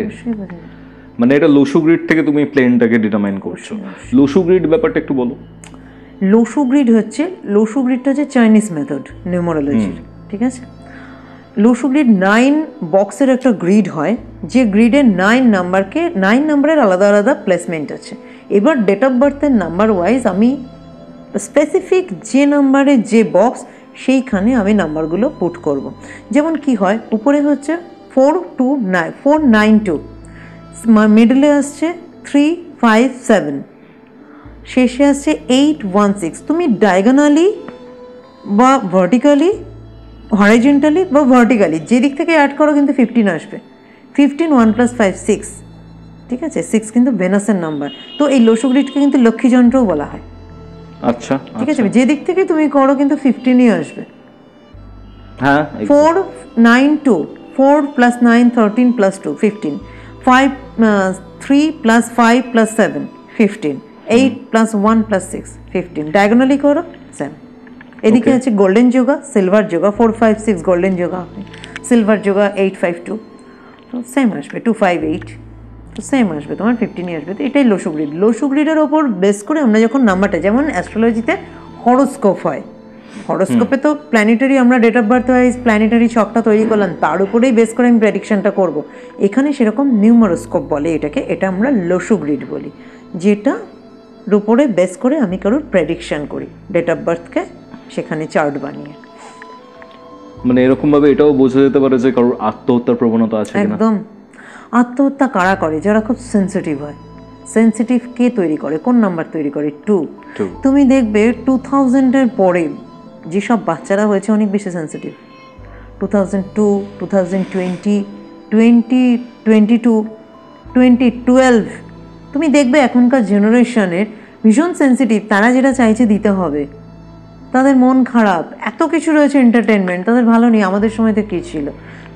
মানে এটা লসু গ্রিড থেকে তুমি প্লেনটাকে ডিটারমাইন করছো। লসু গ্রিড ব্যাপারটা একটু বলো।
লসু গ্রিড হচ্ছে, লসু গ্রিডটা হচ্ছে চাইনিজ মেথড নিউমারোলজির, ঠিক আছে। লসু গ্রিড 9 বক্সের একটা গ্রিড হয়, যে গ্রিডে 9 নাম্বারের আলাদা আলাদা প্লেসমেন্ট আছে। এবার ডেট অফ বার্থের নাম্বার ওয়াইজ আমি স্পেসিফিক যে নাম্বারে যে বক্স, সেইখানে আমি নাম্বারগুলো পুট করব। যেমন কি হয়, উপরে হচ্ছে 492, মিডলে আসছে 357, শেষে আসছে 816। তুমি ডায়াগোনালি বা ভার্টিক্যালি, হরাইজন্টালি বা ভার্টিক্যালি যে দিক থেকে অ্যাড করো কিন্তু 15 আসবে। 15, 1 + 5, 6, ঠিক আছে? 6 কিন্তু ভেনাসের নাম্বার। তো এই লসু গ্রিডকে কিন্তু লক্ষ্মী যন্ত্রও বলা হয়।
আচ্ছা,
ঠিক আছে, যে দিক থেকে তুমি করো কিন্তু 15ই আসবে।
হ্যাঁ,
492, 4 + 9, 13 + 2, 15, 5, 3 + 5 + 7, 15, 8 + 1 + 6, 15, ডায়াগোনালি করো 7। এদিকে আছে golden yoga, silver yoga, 4, 5, 6 golden yoga, silver yoga 8, 5, 2, তো সেম আসবে 2, 5, 8, তো সেম আসবে, তোমার 15ই আসবে। তো এটাই লসু গ্রিড। লসু গ্রিডের ওপর বেস করে আমরা যখন নাম্বারটা, যেমন অ্যাস্ট্রোলজিতে হরোস্কোপ হয়, হরোস্কোপে তো প্ল্যানেটারি, আমরা date of birth wise planetary ছকটা তৈরি করলাম, তার উপরেই বেস করে আমি প্রেডিকশনটা করব। এখানে সেরকম নিউমারোস্কোপ বলে এটাকে, এটা আমরা লসু গ্রিড বলি, যেটার উপরে বেস করে আমি কারোর প্রেডিকশন করি ডেট অফ বার্থকে, সেখানে চার্ট বানিয়ে।
মানে এরকম ভাবে এটাও বোঝা যেতে পারে যে কারোর আত্মহত্যার প্রবণতা আছে কিনা।
একদম। আত্মহত্যা কারা করে? যারা খুব সেন্সিটিভ হয়। সেন্সিটিভ কে তৈরি করে? কোন নাম্বার তৈরি করে? 2। তুমি দেখবে 2000-এর পরে যেসব বাচ্চারা হয়েছে অনেক বেশি সেন্সিটিভ। 2002, 2020, 2022, 2012, তুমি দেখবে এখনকার জেনারেশনের ভীষণ সেন্সিটিভ। তারা যেটা চাইছে দিতে হবে, তাদের মন খারাপ, এত কিছু রয়েছে এন্টারটেনমেন্ট, তাদের ভালো নেই। আমাদের সময়তে কী ছিল?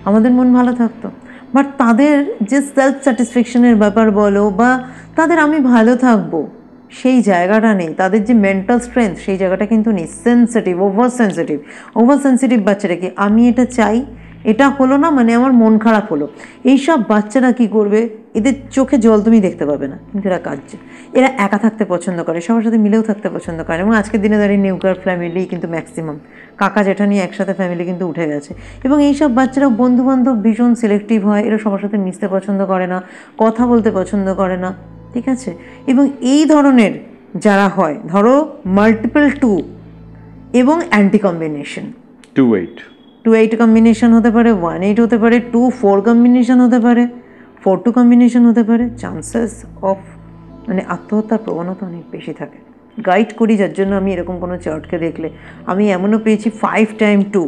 আমাদের মন ভালো থাকতো, বাট তাদের যে সেলফ স্যাটিসফ্যাকশনের ব্যাপার বলো, বা তাদের আমি ভালো থাকবো সেই জায়গাটা নেই, তাদের যে মেন্টাল স্ট্রেংথ সেই জায়গাটা কিন্তু নেই। সেন্সিটিভ, ওভার সেন্সিটিভ বাচ্চারা কি, আমি এটা চাই, এটা হলো না মানে আমার মন খারাপ হলো। এইসব বাচ্চারা কি করবে? এদের চোখে জল তুমি দেখতে পাবে না, কিন্তু এরা কাঁদছে। এরা একা থাকতে পছন্দ করে, সবার সাথে মিলেও থাকতে পছন্দ করে। এবং আজকের দিনে দাঁড়িয়ে নিউক্লিয়ার ফ্যামিলি কিন্তু ম্যাক্সিমাম, কাকা জেঠা নিয়ে একসাথে ফ্যামিলি কিন্তু উঠে গেছে। এবং এইসব বাচ্চারা বন্ধুবান্ধব ভীষণ সিলেক্টিভ হয়, এরা সবার সাথে মিশতে পছন্দ করে না, কথা বলতে পছন্দ করে না, ঠিক আছে? এবং এই ধরনের যারা হয়, ধরো মাল্টিপল 2 এবং অ্যান্টি কম্বিনেশন, 2-8 কম্বিনেশন হতে পারে, 1-8 হতে পারে, 2-4 কম্বিনেশন হতে পারে, 4-2 কম্বিনেশন হতে পারে, চান্সেস অফ মানে আত্মহত্যার প্রবণতা অনেক বেশি থাকে। গাইড করি, যার জন্য আমি এরকম কোনো চার্টকে দেখলে আমি এমনও পেয়েছি 5 × 2,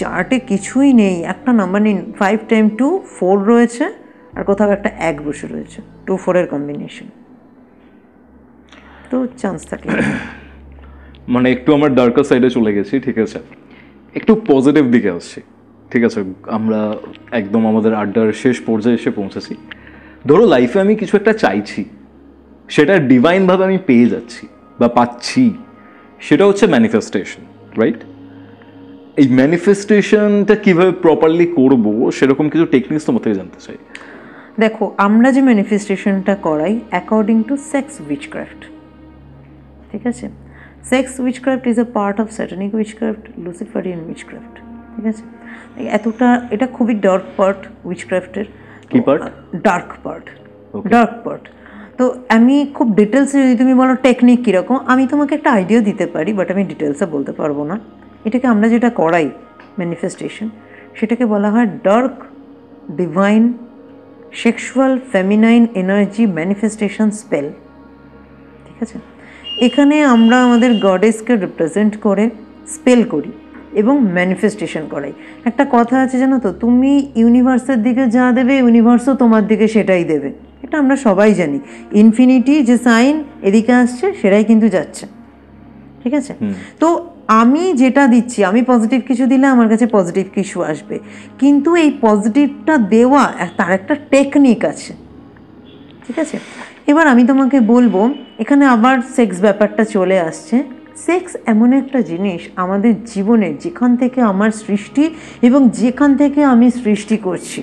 চার্টে কিছুই নেই, একটা নাম্বার নেই, 5 × 2, 4 রয়েছে, আর কোথাও একটা 1 বসে রয়েছে, 2-4-এর কম্বিনেশন, তো চান্স থাকে।
মানে একটু আমার ডার্কার সাইডে চলে গেছি, ঠিক আছে, একটু পজিটিভ দিকে আসছি, ঠিক আছে? আমরা একদম আমাদের আড্ডার শেষ পর্যায়ে এসে পৌঁছেছি। ধরো লাইফে আমি কিছু একটা চাইছি, সেটা ডিভাইনভাবে আমি পেয়ে যাচ্ছি বা পাচ্ছি, সেটা হচ্ছে ম্যানিফেস্টেশন, রাইট? এই ম্যানিফেস্টেশনটা কীভাবে প্রপারলি করব, সেরকম কিছু টেকনিক্স তোমার থেকে জানতে চাই।
দেখো, আমরা যে ম্যানিফেস্টেশনটা করাই অ্যাকর্ডিং টু সেক্স উইচক্রাফট, ঠিক আছে? Sex witchcraft is a part of satanic witchcraft, Luciferian witchcraft, ঠিক আছে? এটা খুবই ডার্ক পার্ট উইচক্রাফটের।
কি পার্ট?
Dark part. তো আমি খুব ডিটেলসে, যদি তুমি বলো টেকনিক কীরকম, আমি তোমাকে একটা আইডিয়া দিতে পারি, বাট আমি ডিটেলসে বলতে পারবো না। এটাকে আমরা যেটা করাই ম্যানিফেস্টেশন, সেটাকে বলা হয় dark divine sexual feminine energy manifestation spell, ঠিক আছে? এখানে আমরা আমাদের গডেসকে রিপ্রেজেন্ট করে স্পেল করি এবং ম্যানিফেস্টেশন করাই। একটা কথা আছে জানো তো, তুমি ইউনিভার্সের দিকে যা দেবে, ইউনিভার্সও তোমার দিকে সেটাই দেবে। এটা আমরা সবাই জানি। ইনফিনিটি যে সাইন এদিকে আসছে, সেটাই কিন্তু যাচ্ছে, ঠিক আছে? তো আমি যেটা দিচ্ছি, আমি পজিটিভ কিছু দিলে আমার কাছে পজিটিভ কিছু আসবে, কিন্তু এই পজিটিভটা দেওয়া তার একটা টেকনিক আছে, ঠিক আছে? এবার আমি তোমাকে বলবো, এখানে আবার সেক্স ব্যাপারটা চলে আসছে। সেক্স এমন একটা জিনিস আমাদের জীবনের, যেখান থেকে আমার সৃষ্টি এবং যেখান থেকে আমি সৃষ্টি করছি,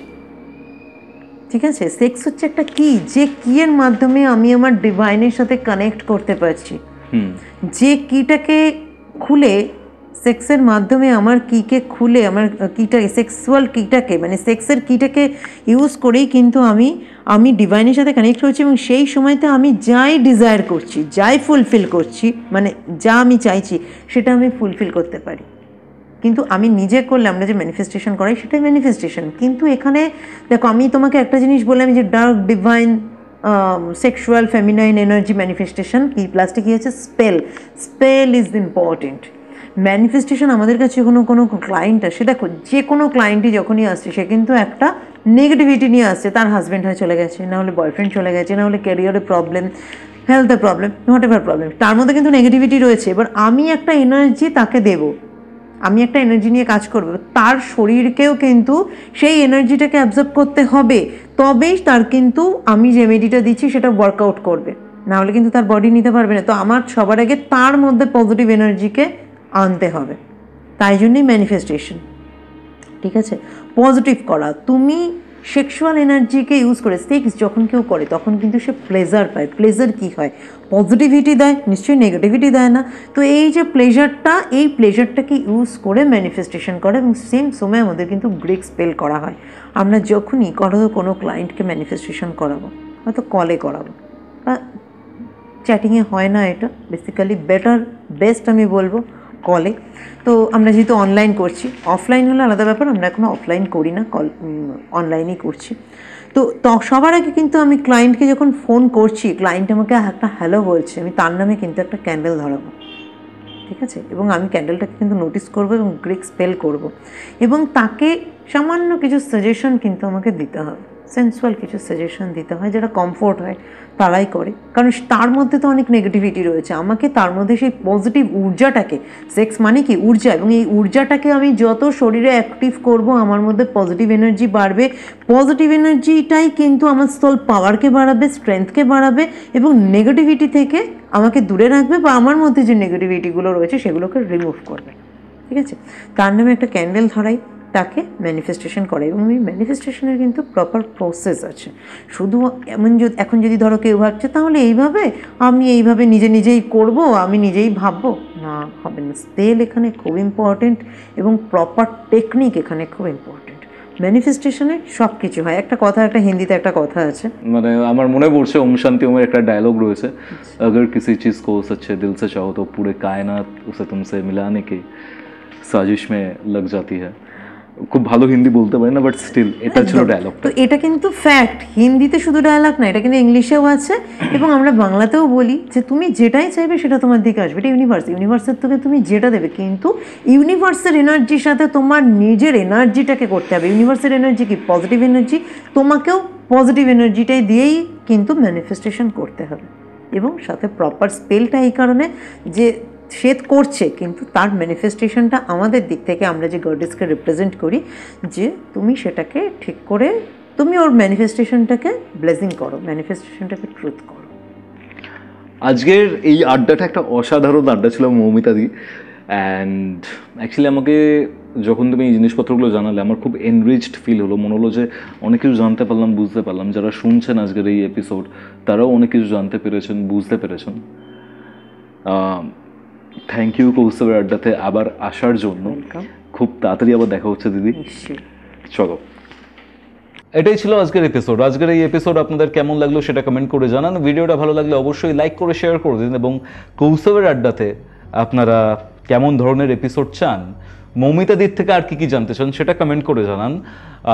ঠিক আছে? সেক্স হচ্ছে একটা কি, যে কিয়ের মাধ্যমে আমি আমার ডিভাইনের সাথে কানেক্ট করতে পারছি, যে কিটাকে খুলে সেক্সের মাধ্যমে আমার কিকে খুলে আমার কিটাকে সেক্সুয়াল কিটাকে মানে সেক্সের কিটাকে ইউজ করেই কিন্তু আমি ডিভাইনের সাথে কানেক্ট করছি এবং সেই সময়তে আমি যাই ডিজায়ার করছি যাই ফুলফিল করছি মানে যা আমি চাইছি সেটা আমি ফুলফিল করতে পারি। কিন্তু আমি নিজে করলে আমরা যে ম্যানিফেস্টেশন করাই সেটাই ম্যানিফেস্টেশন। কিন্তু এখানে দেখো আমি তোমাকে একটা জিনিস বললাম যে dark divine sexual feminine energy manifestation কি প্লাসটি কী হচ্ছে স্পেল ইজ ইম্পর্টেন্ট। ম্যানিফেস্টেশন আমাদের কাছে কোনো ক্লায়েন্ট আসে, দেখো যে কোনো ক্লায়েন্টই যখনই আসছে সে কিন্তু একটা নেগেটিভিটি নিয়ে আসছে, তার হাজব্যান্ড হয়ে চলে গেছে, না হলে বয়ফ্রেন্ড চলে গেছে, না হলে ক্যারিয়ারে প্রবলেম, হেলথের প্রবলেম, হোয়াট এভার প্রবলেম, তার মধ্যে কিন্তু নেগেটিভিটি রয়েছে। এবার আমি একটা এনার্জি তাকে দেবো, আমি একটা এনার্জি নিয়ে কাজ করবো, তার শরীরকেও কিন্তু সেই এনার্জিটাকে অ্যাবজর্ব করতে হবে, তবেই তার কিন্তু আমি যে রেমেডিটা দিচ্ছি সেটা ওয়ার্কআউট করবে, না হলে কিন্তু তার বডি নিতে পারবে না। তো আমার সবার আগে তার মধ্যে পজিটিভ এনার্জিকে আনতে হবে, তাই জন্যই ম্যানিফেস্টেশন, ঠিক আছে? পজিটিভ করা, তুমি সেক্সুয়াল এনার্জিকে ইউজ করে সেক্স যখন কেউ করে তখন কিন্তু সে প্লেজার পায়। প্লেজার কী হয়? পজিটিভিটি দেয়, নিশ্চয়ই নেগেটিভিটি দেয় না। তো এই যে এই প্লেজারটাকে ইউজ করে ম্যানিফেস্টেশন করে এবং সেম সময় আমাদের কিন্তু ব্রেক স্পেল করা হয়। আমরা যখনই কোনো ক্লায়েন্টকে ম্যানিফেস্টেশন করাবো, হয়তো কলে করাবো বা চ্যাটিংয়ে হয় না, এটা বেসিক্যালি বেস্ট আমি বলবো কলে। তো আমরা যেহেতু অনলাইন করছি, অফলাইন হলে আলাদা ব্যাপার, আমরা এখনো অফলাইন করি না, অনলাইনেই করছি। তো সবার আগে কিন্তু আমি ক্লায়েন্টকে যখন ফোন করছি, ক্লায়েন্ট আমাকে একটা হ্যালো বলছে, আমি তার নামে কিন্তু একটা ক্যান্ডেল ধরাবো, ঠিক আছে? এবং আমি ক্যান্ডেলটাকে কিন্তু নোটিস করবো এবং ব্রেক স্পেল করবো এবং তাকে সামান্য কিছু সাজেশন কিন্তু আমাকে দিতে হবে, সেন্সুয়াল কিছু সাজেশন দিতে হয়, যেটা কমফোর্ট হয় তারাই করে, কারণ তার মধ্যে তো অনেক নেগেটিভিটি রয়েছে। আমাকে তার মধ্যে সেই পজিটিভ ঊর্জাটাকে, সেক্স মানে কি ঊর্জা, এবং এই ঊর্জাটাকে আমি যত শরীরে অ্যাক্টিভ করব আমার মধ্যে পজিটিভ এনার্জি বাড়বে। পজিটিভ এনার্জিটাই কিন্তু আমার সোল পাওয়ারকে বাড়াবে, স্ট্রেংথকে বাড়াবে এবং নেগেটিভিটি থেকে আমাকে দূরে রাখবে বা আমার মধ্যে যে নেগেটিভিটিগুলো রয়েছে সেগুলোকে রিমুভ করবে, ঠিক আছে? তার নামে একটা ক্যান্ডেল ধরাই, তাকে ম্যানিফেস্টেশন করে। এবং এই ম্যানিফেস্টেশনের কিন্তু প্রপার প্রসেস আছে। শুধু এখন যদি ধরো কেউ ভাবছে তাহলে আমি এইভাবে নিজেই করব, আমি নিজেই ভাববো, না, হবে না। স্পেল এখানে খুব ইম্পর্টেন্ট এবং প্রপার টেকনিক এখানে খুব ইম্পর্টেন্ট। ম্যানিফেস্টেশনে সব কিছু হয়। একটা হিন্দিতে একটা কথা আছে,
মানে আমার মনে পড়ছে ওম শান্তি ওমের একটা ডায়লগ রয়েছে, अगर किसी चीज़ को सच्चे दिल से चाहो तो पूरे कायनात उसे तुमसे मिलाने की साजिश में लग जाती है। খুব ভালো হিন্দি বলতে পারি না, বাট স্টিল এটা ছিল ডায়লগ।
তো এটা কিন্তু ফ্যাক্ট, হিন্দিতে শুধু ডায়লগ না, এটা কিন্তু ইংলিশেও আছে এবং আমরা বাংলাতেও বলি যে তুমি যেটাই চাইবে সেটা তোমার দিকে আসবে। এটা ইউনিভার্সের থেকে তুমি যেটা দেবে, কিন্তু ইউনিভার্সের এনার্জির সাথে তোমার নিজের এনার্জিটাকে করতে হবে। ইউনিভার্সের এনার্জি কি? Positive energy. তোমাকেও পজিটিভ এনার্জিটাই দিয়েই কিন্তু ম্যানিফেস্টেশন করতে হবে এবং সাথে প্রপার স্পেলটা এই কারণে যে সে করছে, কিন্তু তার ম্যানিফেস্টেশনটা আমাদের দিক থেকে আমরা যে গডেসকে রিপ্রেজেন্ট করি, যে তুমি সেটাকে ঠিক করে তুমি ওর ম্যানিফেস্টেশনটাকে ব্লেসিং করো, ম্যানিফেস্টেশনটাকে ট্রুথ করো।
আজকের এই আড্ডাটা একটা অসাধারণ আড্ডা ছিল মৌমিতাদি। অ্যান্ড অ্যাকচুয়ালি আমাকে যখন তুমি এই জিনিসপত্রগুলো জানালে আমার খুব এনরিচড ফিল হলো, মনে হলো যে অনেক কিছু জানতে পারলাম, বুঝতে পারলাম। যারা শুনছেন আজকের এই এপিসোড তারাও অনেক কিছু জানতে পেরেছেন, বুঝতে পেরেছেন। থ্যাংক ইউ কৌস্তবের আড্ডাতে আবার আসার জন্য। খুব তাড়াতাড়ি আবার দেখা হচ্ছে দিদি, চলো। এটাই ছিল আজকের এপিসোড। আজকের এই এপিসোড আপনাদের কেমন লাগলো সেটা কমেন্ট করে জানান। ভিডিওটা ভালো লাগলে অবশ্যই লাইক করে শেয়ার করে দিন এবং কৌস্তবের আড্ডাতে আপনারা কেমন ধরনের এপিসোড চান, মৌমিতাদির থেকে আর কি জানতে চান সেটা কমেন্ট করে জানান।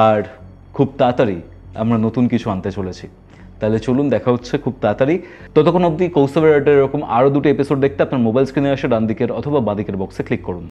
আর খুব তাড়াতাড়ি আমরা নতুন কিছু আনতে চলেছি, তাহলে চলুন দেখা হচ্ছে খুব তাড়াতাড়ি। ততক্ষণ অবধি কৌস্তবের আড্ডার এরকম আরও দুটো এপিসোড দেখতে আপনার মোবাইল স্ক্রিনে আসে ডান দিকের অথবা বাঁ দিকের বক্সে ক্লিক করুন।